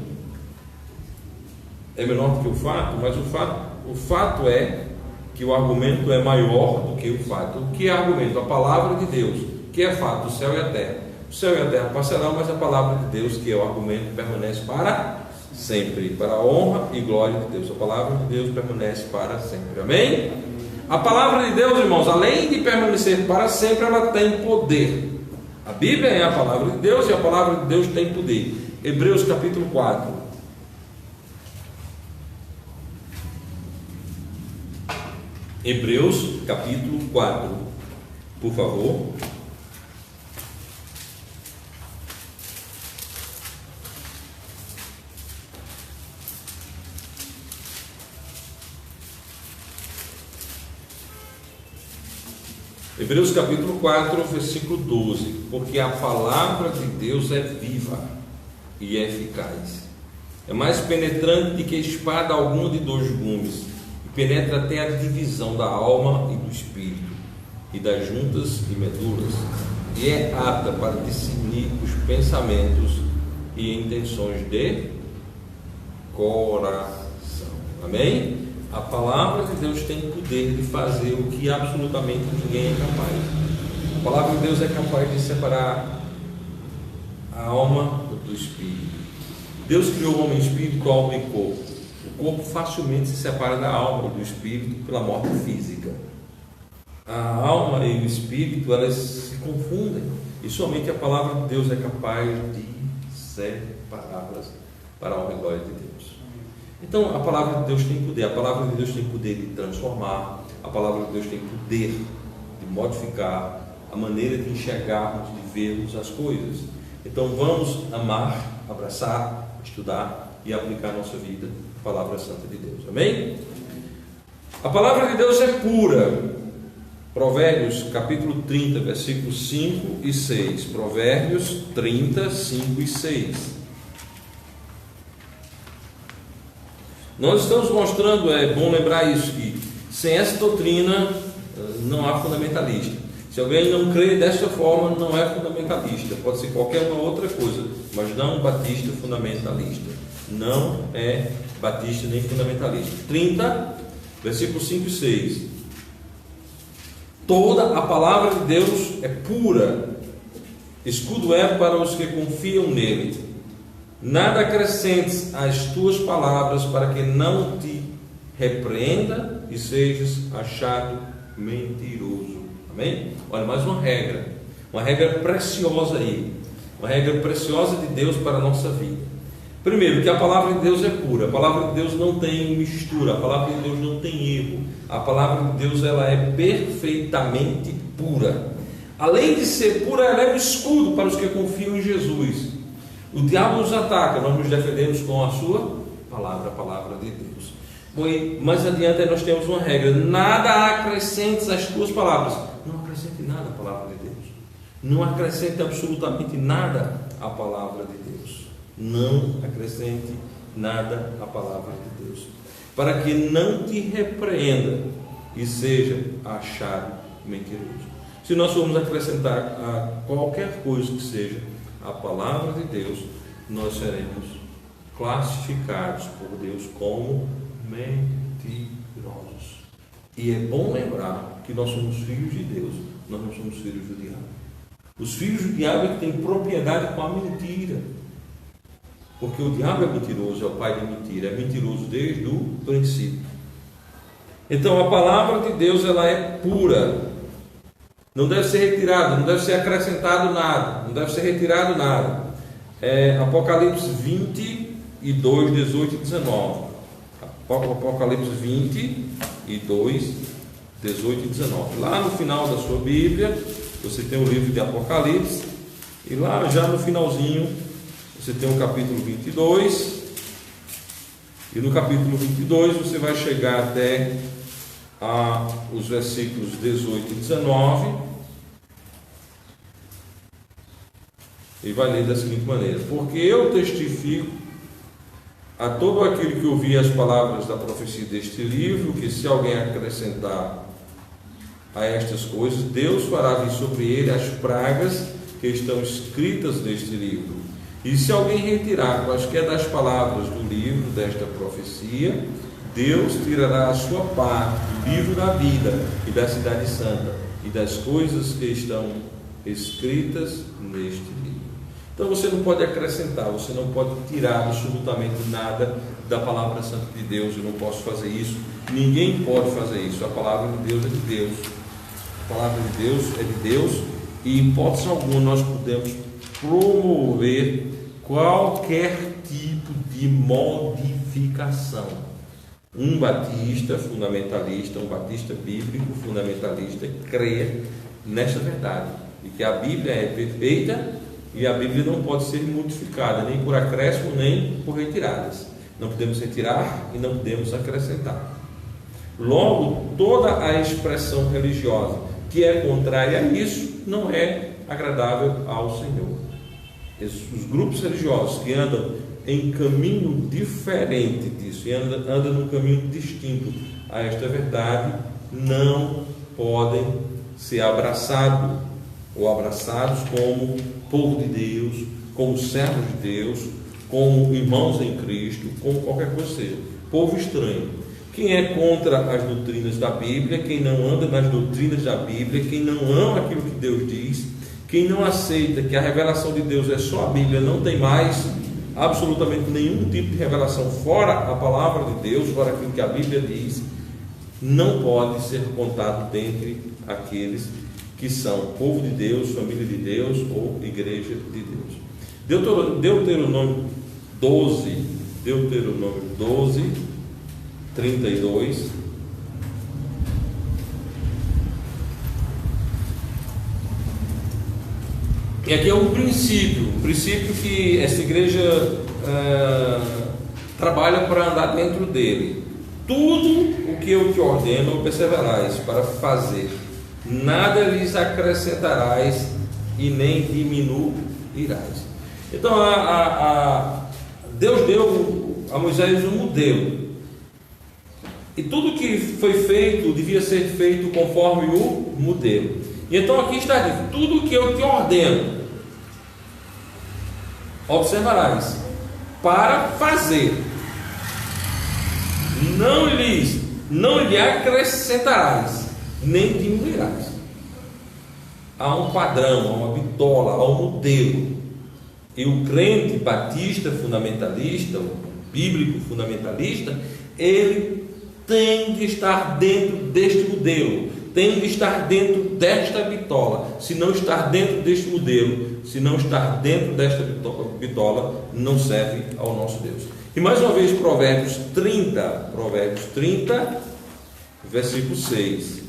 é menor do que o fato, mas o fato é que o argumento é maior do que o fato. O que é argumento? A palavra de Deus. O que é fato? O céu e a terra. O céu e a terra passarão, mas a palavra de Deus, que é o argumento, permanece para sempre, para a honra e glória de Deus. A palavra de Deus permanece para sempre. Amém? A palavra de Deus, irmãos, além de permanecer para sempre, ela tem poder. A Bíblia é a palavra de Deus e a palavra de Deus tem poder. Hebreus capítulo 4. Hebreus capítulo 4, por favor. Hebreus capítulo 4, versículo 12. Porque a palavra de Deus é viva e é eficaz, é mais penetrante do que espada alguma de dois gumes, e penetra até a divisão da alma e do espírito, e das juntas e medulas, e é apta para discernir os pensamentos e intenções de coração. Amém? A palavra de Deus tem poder de fazer o que absolutamente ninguém é capaz. A palavra de Deus é capaz de separar a alma do espírito. Deus criou o homem espírito, alma e corpo. O corpo facilmente se separa da alma e do espírito pela morte física. A alma e o espírito, elas se confundem, e somente a palavra de Deus é capaz de separá-las para a honra e glória de Deus. Então, a palavra de Deus tem poder. A palavra de Deus tem poder de transformar. A palavra de Deus tem poder de modificar a maneira de enxergarmos, de vermos as coisas. Então, vamos amar, abraçar, estudar e aplicar a nossa vida a palavra santa de Deus. Amém? A palavra de Deus é pura. Provérbios capítulo 30, versículos 5 e 6. Provérbios 30, 5 e 6. Nós estamos mostrando, é bom lembrar isso, que sem essa doutrina não há fundamentalista. Se alguém não crê dessa forma, não é fundamentalista. Pode ser qualquer uma outra coisa, mas não batista fundamentalista. Não é batista nem fundamentalista. 30, versículos 5 e 6. Toda a palavra de Deus é pura, escudo é para os que confiam nele. Nada acrescentes às tuas palavras, para que não te repreenda e sejas achado mentiroso. Amém? Olha, mais uma regra preciosa aí, uma regra preciosa de Deus para a nossa vida. Primeiro, que a palavra de Deus é pura. A palavra de Deus não tem mistura, a palavra de Deus não tem erro. A palavra de Deus, ela é perfeitamente pura. Além de ser pura, ela é um escudo para os que confiam em Jesus. O diabo nos ataca, nós nos defendemos com a sua palavra, a palavra de Deus. Bom, e mais adiante nós temos uma regra: nada acrescentes às tuas palavras. Não acrescente nada à palavra de Deus. Não acrescente absolutamente nada à palavra de Deus. Não acrescente nada à palavra de Deus, para que não te repreenda e seja achado mentiroso. Se nós formos acrescentar a qualquer coisa que seja a palavra de Deus, nós seremos classificados por Deus como mentirosos. E é bom lembrar que nós somos filhos de Deus, nós não somos filhos do diabo. Os filhos do diabo é que têm propriedade com a mentira, porque o diabo é mentiroso, é o pai de mentira, é mentiroso desde o princípio. Então a palavra de Deus, ela é pura, não deve ser retirada, não deve ser acrescentado nada, não deve ser retirado nada. Apocalipse 22, 18 e 19. Apocalipse 22, 18 e 19. Lá no final da sua Bíblia, você tem o livro de Apocalipse, e lá já no finalzinho, você tem o capítulo 22, e no capítulo 22 você vai chegar até os versículos 18 e 19, e vai ler da seguinte maneira: porque eu testifico a todo aquele que ouvir as palavras da profecia deste livro, que se alguém acrescentar a estas coisas, Deus fará vir sobre ele as pragas que estão escritas neste livro. E se alguém retirar quaisquer das palavras do livro desta profecia, Deus tirará a sua parte do livro da vida e da cidade santa e das coisas que estão escritas neste livro. Então você não pode acrescentar, você não pode tirar absolutamente nada da palavra santa de Deus. Eu não posso fazer isso, ninguém pode fazer isso. A palavra de Deus é de Deus, a palavra de Deus é de Deus, e em hipótese alguma nós podemos promover qualquer tipo de modificação. Um batista fundamentalista, um batista bíblico fundamentalista, crê nesta verdade, e que a Bíblia é perfeita e a Bíblia não pode ser modificada, nem por acréscimo, nem por retiradas. Não podemos retirar e não podemos acrescentar. Logo, toda a expressão religiosa que é contrária a isso não é agradável ao Senhor. Os grupos religiosos que andam em caminho diferente disso, e andam num caminho distinto a esta verdade, não podem ser abraçados como povo de Deus, como servos de Deus, como irmãos em Cristo, como qualquer coisa seja. Povo estranho. Quem é contra as doutrinas da Bíblia, quem não anda nas doutrinas da Bíblia, quem não ama aquilo que Deus diz, quem não aceita que a revelação de Deus é só a Bíblia, não tem mais absolutamente nenhum tipo de revelação fora a palavra de Deus, fora aquilo que a Bíblia diz, não pode ser contado dentre aqueles que são povo de Deus, família de Deus ou igreja de Deus. Deuteronômio 12, 32. E aqui é um princípio que essa igreja trabalha para andar dentro dele. Tudo o que eu te ordeno, perseverais para fazer, nada lhes acrescentarás e nem diminuirás. Então Deus deu a Moisés um modelo, e tudo que foi feito devia ser feito conforme o modelo. E então aqui está dito: tudo que eu te ordeno, observarás para fazer, não lhe acrescentarás, nem diminuirás. Há um padrão, há uma bitola, há um modelo. E o crente batista fundamentalista, o bíblico fundamentalista, ele tem de estar dentro deste modelo, tem de estar dentro desta bitola. Se não estar dentro deste modelo, se não estar dentro desta bitola, não serve ao nosso Deus. E mais uma vez, Provérbios 30, versículo 6.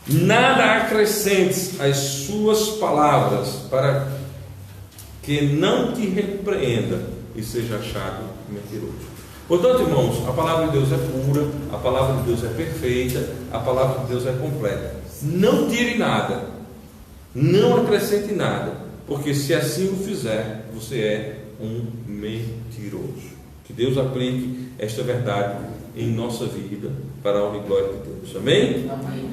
Nada acrescentes às suas palavras, para que não te repreenda e seja achado mentiroso. Portanto, irmãos, a palavra de Deus é pura, a palavra de Deus é perfeita, a palavra de Deus é completa. Não tire nada, não acrescente nada, porque se assim o fizer, você é um mentiroso. Que Deus aplique esta verdade em nossa vida para a honra e glória de Deus. Amém? Amém.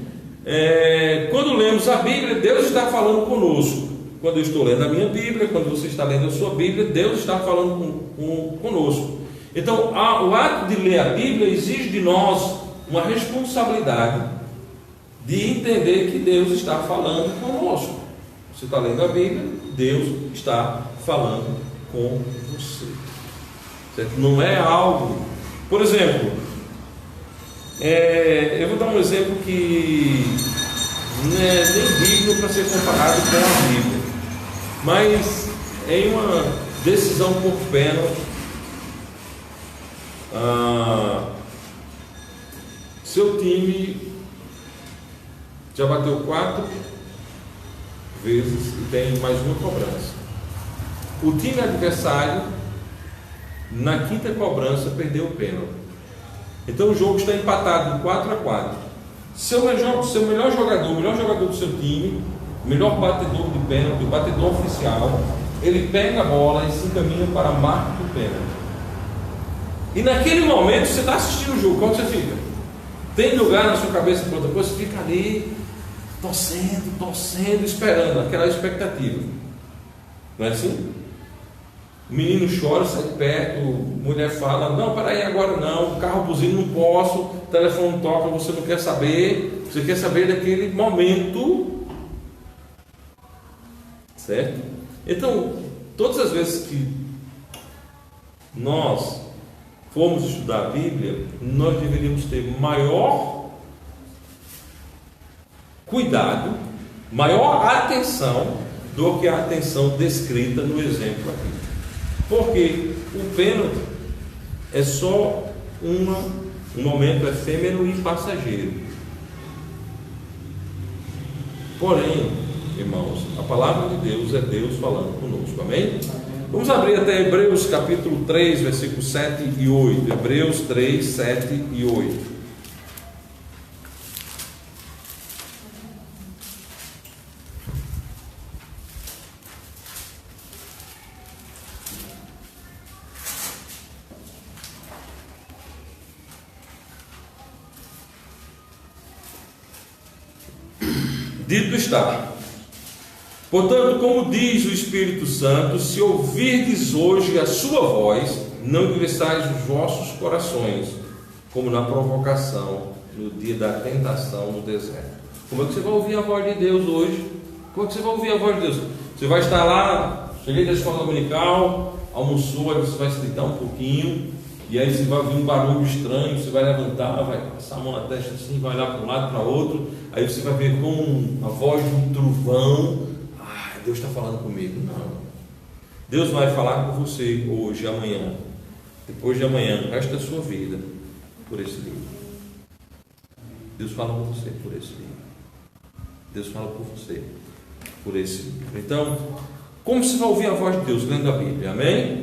Quando lemos a Bíblia, Deus está falando conosco. Quando eu estou lendo a minha Bíblia, quando você está lendo a sua Bíblia, Deus está falando conosco. Então, o ato de ler a Bíblia exige de nós uma responsabilidade de entender que Deus está falando conosco. Você está lendo a Bíblia, Deus está falando com você. Certo? Não é algo... Por exemplo, eu vou dar um exemplo que não é nem digno para ser comparado com a Bíblia, mas em uma decisão por pênalti, seu time já bateu 4 vezes e tem mais uma cobrança. O time adversário, na 5ª cobrança, perdeu o pênalti. Então o jogo está empatado em 4-4. Seu melhor jogador, o melhor jogador do seu time, o melhor batedor de pênalti, o batedor oficial, ele pega a bola e se encaminha para a marca do pênalti. E naquele momento você está assistindo o jogo, como você fica? Tem lugar na sua cabeça para outra coisa, você fica ali torcendo, esperando, aquela expectativa. Não é assim? O menino chora, sai de perto, a mulher fala, não, peraí, agora não, o carro buzina, não posso, o telefone toca, você não quer saber, você quer saber daquele momento, certo? Então, todas as vezes que nós formos estudar a Bíblia, nós deveríamos ter maior cuidado, maior atenção do que a atenção descrita no exemplo aqui. Porque o pênalti é só um momento efêmero e passageiro. Porém, irmãos, a palavra de Deus é Deus falando conosco, amém? Vamos abrir até Hebreus capítulo 3, versículos 7 e 8. Hebreus 3, 7 e 8. Dito está: portanto, como diz o Espírito Santo, se ouvirdes hoje a sua voz, não endureçais os vossos corações, como na provocação, no dia da tentação no deserto. Como é que você vai ouvir a voz de Deus hoje? Como é que você vai ouvir a voz de Deus? Você vai estar lá, cheguei da escola dominical, almoçou, aí você vai se deitar um pouquinho, e aí você vai ouvir um barulho estranho, você vai levantar, vai passar a mão na testa assim, vai olhar para um lado, para outro, aí você vai ver com a voz de um trovão. Deus está falando comigo. Não. Deus vai falar com você hoje, amanhã, depois de amanhã, o resto da sua vida, por esse livro. Deus fala com você por esse livro. Deus fala por você por esse livro. Então, como você vai ouvir a voz de Deus lendo a Bíblia? Amém?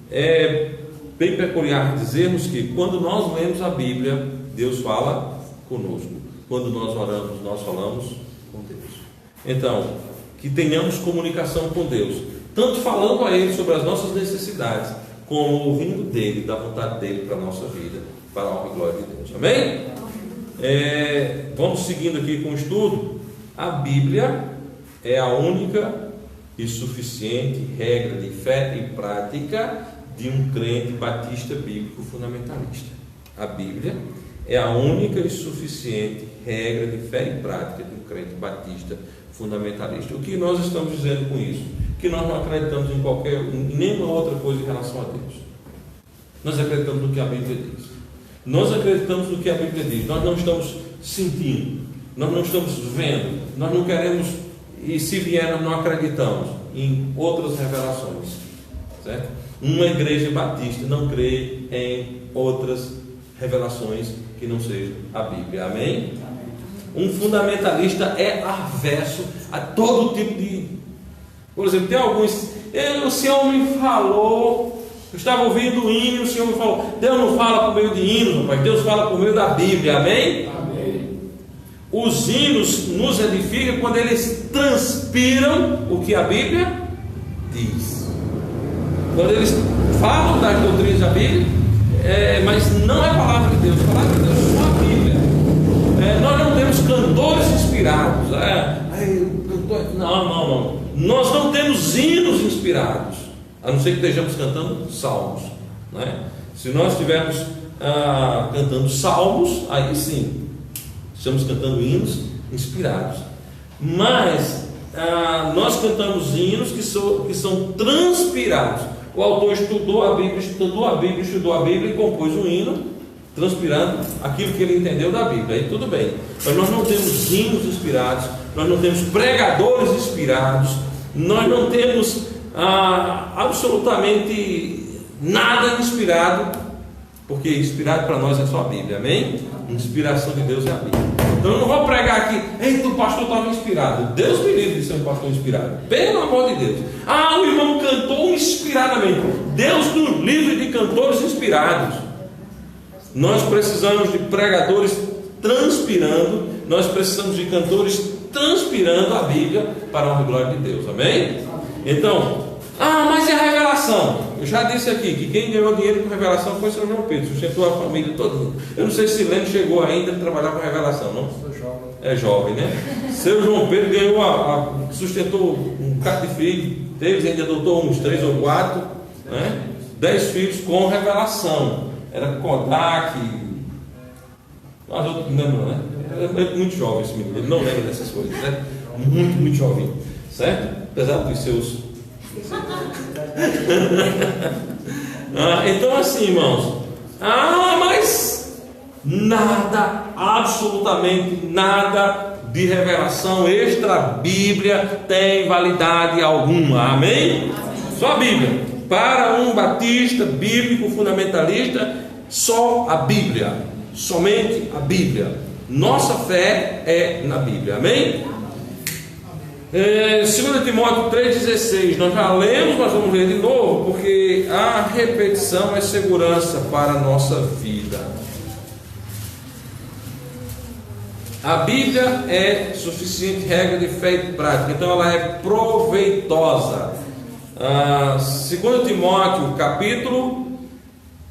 É bem peculiar dizermos que quando nós lemos a Bíblia, Deus fala conosco. Quando nós oramos, nós falamos com Deus. Então, que tenhamos comunicação com Deus, tanto falando a Ele sobre as nossas necessidades, como ouvindo dEle, da vontade dEle para a nossa vida, para a honra e glória de Deus. Amém? Vamos seguindo aqui com o estudo. A Bíblia é a única e suficiente regra de fé e prática de um crente batista bíblico fundamentalista. A Bíblia é a única e suficiente regra de fé e prática de um crente batista fundamentalista. O que nós estamos dizendo com isso? Que nós não acreditamos em nenhuma outra coisa em relação a Deus. Nós acreditamos no que a Bíblia diz. Nós acreditamos no que a Bíblia diz. Nós não estamos sentindo, nós não estamos vendo, nós não queremos, e se vier nós não acreditamos em outras revelações, certo? Uma igreja batista não crê em outras revelações que não sejam a Bíblia. Amém? Um fundamentalista é averso a todo tipo de... Por exemplo, tem alguns... O Senhor me falou... Eu estava ouvindo o hino e o Senhor me falou: Deus não fala por meio de hinos, rapaz, Deus fala por meio da Bíblia, amém? Amém. Os hinos nos edificam quando eles transpiram o que a Bíblia diz. Quando eles falam das doutrinas da Bíblia, mas não é a palavra de Deus, a palavra de Deus é só a Bíblia. Nós não temos cantores inspirados. Não. Nós não temos hinos inspirados, a não ser que estejamos cantando salmos, né? Se nós estivermos cantando salmos, aí sim, estamos cantando hinos inspirados. Mas nós cantamos hinos que são transpirados. O autor estudou a Bíblia e compôs um hino transpirando aquilo que ele entendeu da Bíblia. Aí tudo bem. Mas nós não temos hinos inspirados, nós não temos pregadores inspirados, nós não temos absolutamente nada inspirado, porque inspirado para nós é só a Bíblia, amém? Inspiração de Deus é a Bíblia. Então eu não vou pregar aqui: eita, o pastor estava inspirado. Deus me livre de ser um pastor inspirado, pelo amor de Deus. O irmão cantou inspiradamente. Deus nos livre de cantores inspirados. Nós precisamos de pregadores transpirando, nós precisamos de cantores transpirando a Bíblia para a honra e glória de Deus, amém? Então, mas e a revelação? Eu já disse aqui que quem ganhou dinheiro com revelação foi São João Pedro, sustentou a família toda. Eu não sei se Lênin chegou ainda a trabalhar com revelação, não? Sou jovem. É jovem, né? Seu João Pedro ganhou, sustentou um bocado de filhos, teve, ainda adotou uns 3 ou 4, né? 10 filhos com revelação. Era Kodak, mas eu não lembro, né? É muito jovem esse menino, ele não lembra dessas coisas, né? Muito jovem, certo? Apesar dos seus. Então, assim, irmãos, mas nada, absolutamente nada de revelação extra Bíblia tem validade alguma, amém? Só a Bíblia. Para um batista bíblico fundamentalista, só a Bíblia, somente a Bíblia. Nossa fé é na Bíblia, amém? 2 Timóteo 3,16, nós já lemos, mas vamos ler de novo, porque a repetição é segurança para a nossa vida. A Bíblia é suficiente regra de fé e prática, então ela é proveitosa. 2 Timóteo capítulo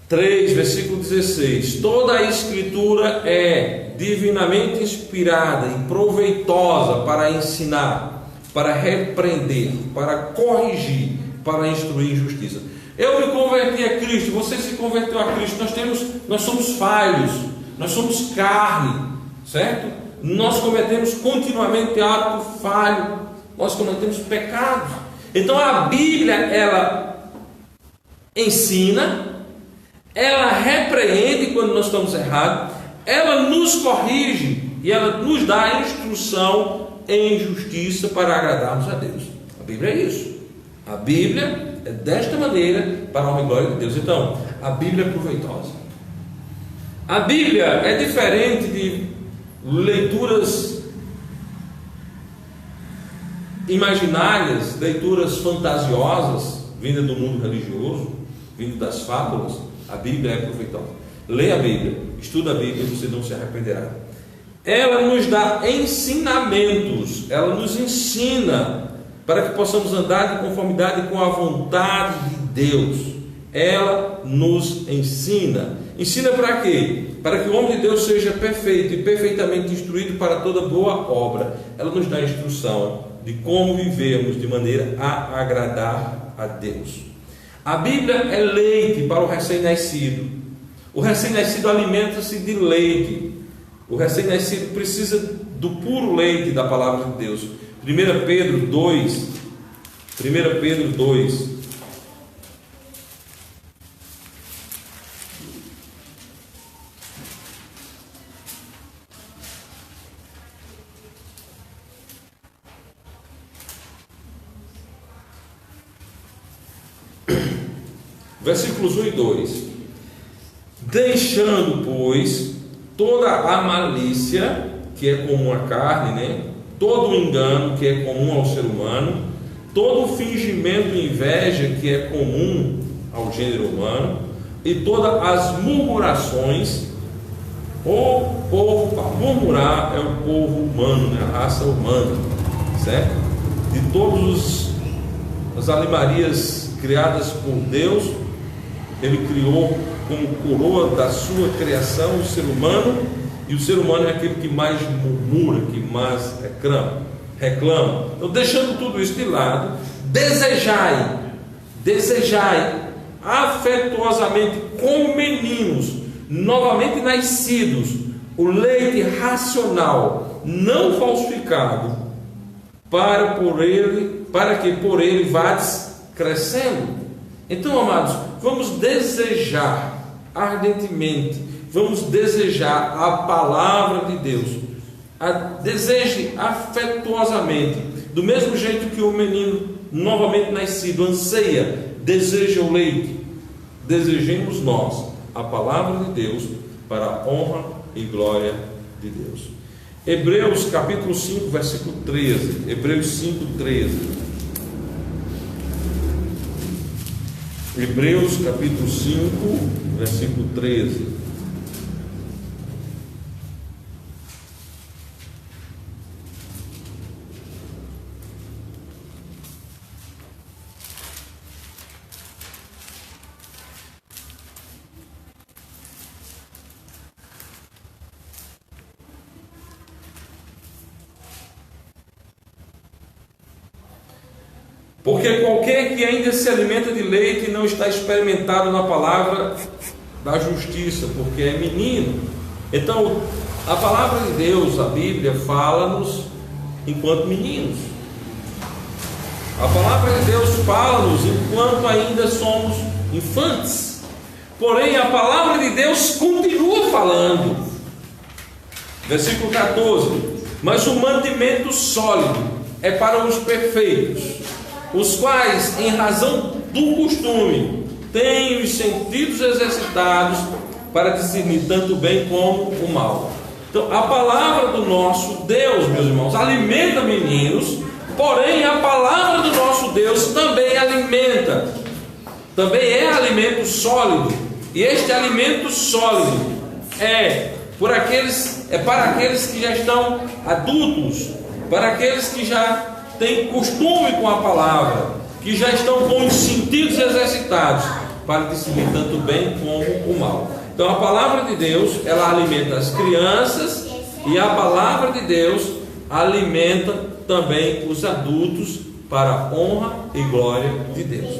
3, versículo 16: toda a escritura é divinamente inspirada e proveitosa para ensinar, para repreender, para corrigir, para instruir em justiça. Eu me converti a Cristo, você se converteu a Cristo. Nós somos falhos, nós somos carne, certo? Nós cometemos continuamente ato falho, nós cometemos pecados. Então a Bíblia, ela ensina, ela repreende quando nós estamos errados, ela nos corrige e ela nos dá a instrução em justiça para agradarmos a Deus. A Bíblia é isso. A Bíblia é desta maneira para a honra e glória de Deus. Então, a Bíblia é proveitosa. A Bíblia é diferente de leituras imaginárias, leituras fantasiosas, vinda do mundo religioso, vindo das fábulas. A Bíblia é proveitosa. Leia a Bíblia, estuda a Bíblia e você não se arrependerá. Ela nos dá ensinamentos, ela nos ensina para que possamos andar de conformidade com a vontade de Deus. Ela nos ensina. Ensina para quê? Para que o homem de Deus seja perfeito e perfeitamente instruído para toda boa obra. Ela nos dá instrução de como vivermos de maneira a agradar a Deus. A Bíblia é leite para o recém-nascido. O recém-nascido alimenta-se de leite. O recém-nascido precisa do puro leite da palavra de Deus. 1 Pedro 2. Versículos 1 e 2: deixando, pois, toda a malícia, que é comum à carne, né? Todo engano que é comum ao ser humano, todo fingimento e inveja que é comum ao gênero humano, e todas as murmurações. O povo, para murmurar, é o povo humano, né? A raça humana, certo? De todas as animarias criadas por Deus, Ele criou como coroa da sua criação o ser humano, e o ser humano é aquele que mais murmura, que mais reclama. Então, deixando tudo isso de lado, desejai afetuosamente como meninos novamente nascidos o leite racional, não falsificado, para que por ele vades crescendo. Então, amados, vamos desejar ardentemente, vamos desejar a palavra de Deus. Deseje afetuosamente, do mesmo jeito que o menino novamente nascido anseia, deseja o leite. Desejemos nós a palavra de Deus para a honra e glória de Deus. Hebreus capítulo 5, versículo 13. Hebreus 5, 13. Hebreus capítulo 5, versículo 13. Porque qualquer que ainda se alimenta de leite não está experimentado na palavra da justiça, porque é menino. Então, a palavra de Deus, a Bíblia, fala-nos enquanto meninos. A palavra de Deus fala-nos enquanto ainda somos infantes. Porém, a palavra de Deus continua falando. Versículo 14. Mas o mantimento sólido é para os perfeitos, os quais, em razão do costume, têm os sentidos exercitados para discernir tanto o bem como o mal. Então, a palavra do nosso Deus, meus irmãos, alimenta meninos, porém a palavra do nosso Deus também alimenta, também é alimento sólido, e este alimento sólido é para aqueles que já estão adultos, para aqueles que já têm costume com a palavra, que já estão com os sentidos exercitados para discernir tanto o bem como o mal. Então a palavra de Deus, ela alimenta as crianças, e a palavra de Deus alimenta também os adultos para a honra e glória de Deus.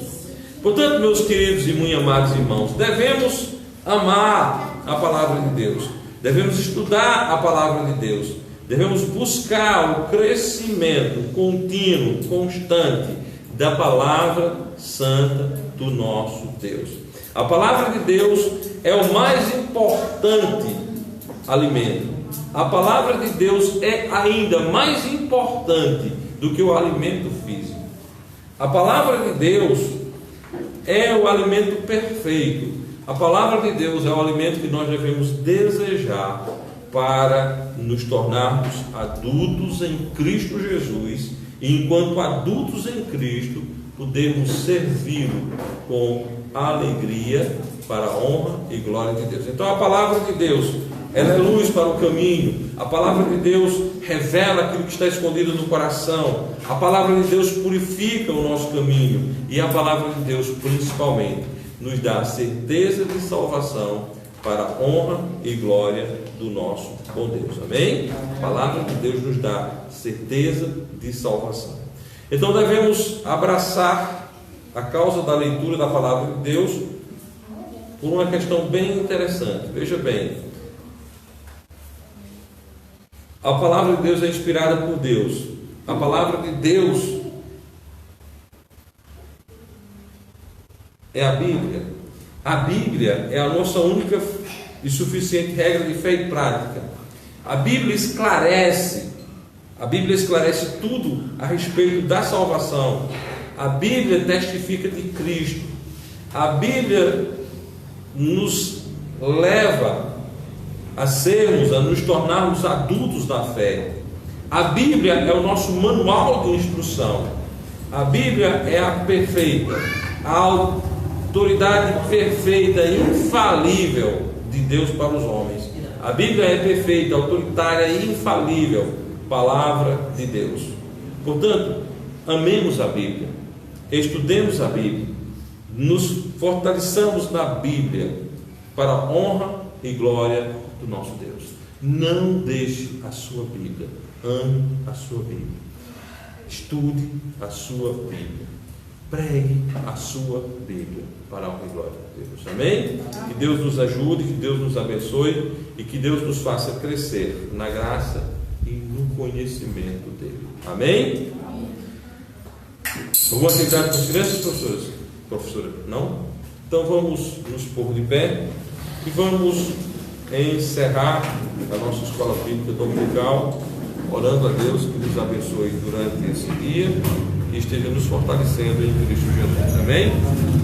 Portanto, meus queridos e muito amados irmãos, devemos amar a palavra de Deus, devemos estudar a palavra de Deus, devemos buscar o crescimento contínuo, constante da palavra santa do nosso Deus. A palavra de Deus é o mais importante alimento. A palavra de Deus é ainda mais importante do que o alimento físico. A palavra de Deus é o alimento perfeito. A palavra de Deus é o alimento que nós devemos desejar para nos tornarmos adultos em Cristo Jesus, e enquanto adultos em Cristo, podemos servi-lo com alegria para a honra e glória de Deus. Então a palavra de Deus, ela é luz para o caminho. A palavra de Deus revela aquilo que está escondido no coração. A palavra de Deus purifica o nosso caminho, e a palavra de Deus principalmente nos dá certeza de salvação para a honra e glória do nosso bom Deus. Amém? A palavra de Deus nos dá certeza de salvação. Então devemos abraçar a causa da leitura da palavra de Deus por uma questão bem interessante. Veja bem, a palavra de Deus é inspirada por Deus. A palavra de Deus é a Bíblia. A Bíblia é a nossa única e suficiente regra de fé e prática. A Bíblia esclarece tudo a respeito da salvação. A Bíblia testifica de Cristo. A Bíblia nos leva a nos tornarmos adultos da fé. A Bíblia é o nosso manual de instrução. A Bíblia é a perfeita, a autoridade perfeita e infalível de Deus para os homens. A Bíblia é perfeita, autoritária e infalível, palavra de Deus. Portanto, amemos a Bíblia, estudemos a Bíblia, nos fortaleçamos na Bíblia para a honra e glória do nosso Deus. Não deixe a sua Bíblia, ame a sua Bíblia, estude a sua Bíblia, pregue a sua Bíblia para a honra e glória de Deus. Amém? Que Deus nos ajude, que Deus nos abençoe e que Deus nos faça crescer na graça e no conhecimento dele. Amém? Alguma atividade com silêncio, professores? Professora? Não? Então vamos nos pôr de pé e vamos encerrar a nossa escola bíblica dominical, orando a Deus que nos abençoe durante esse dia e esteja nos fortalecendo em Cristo Jesus. Amém?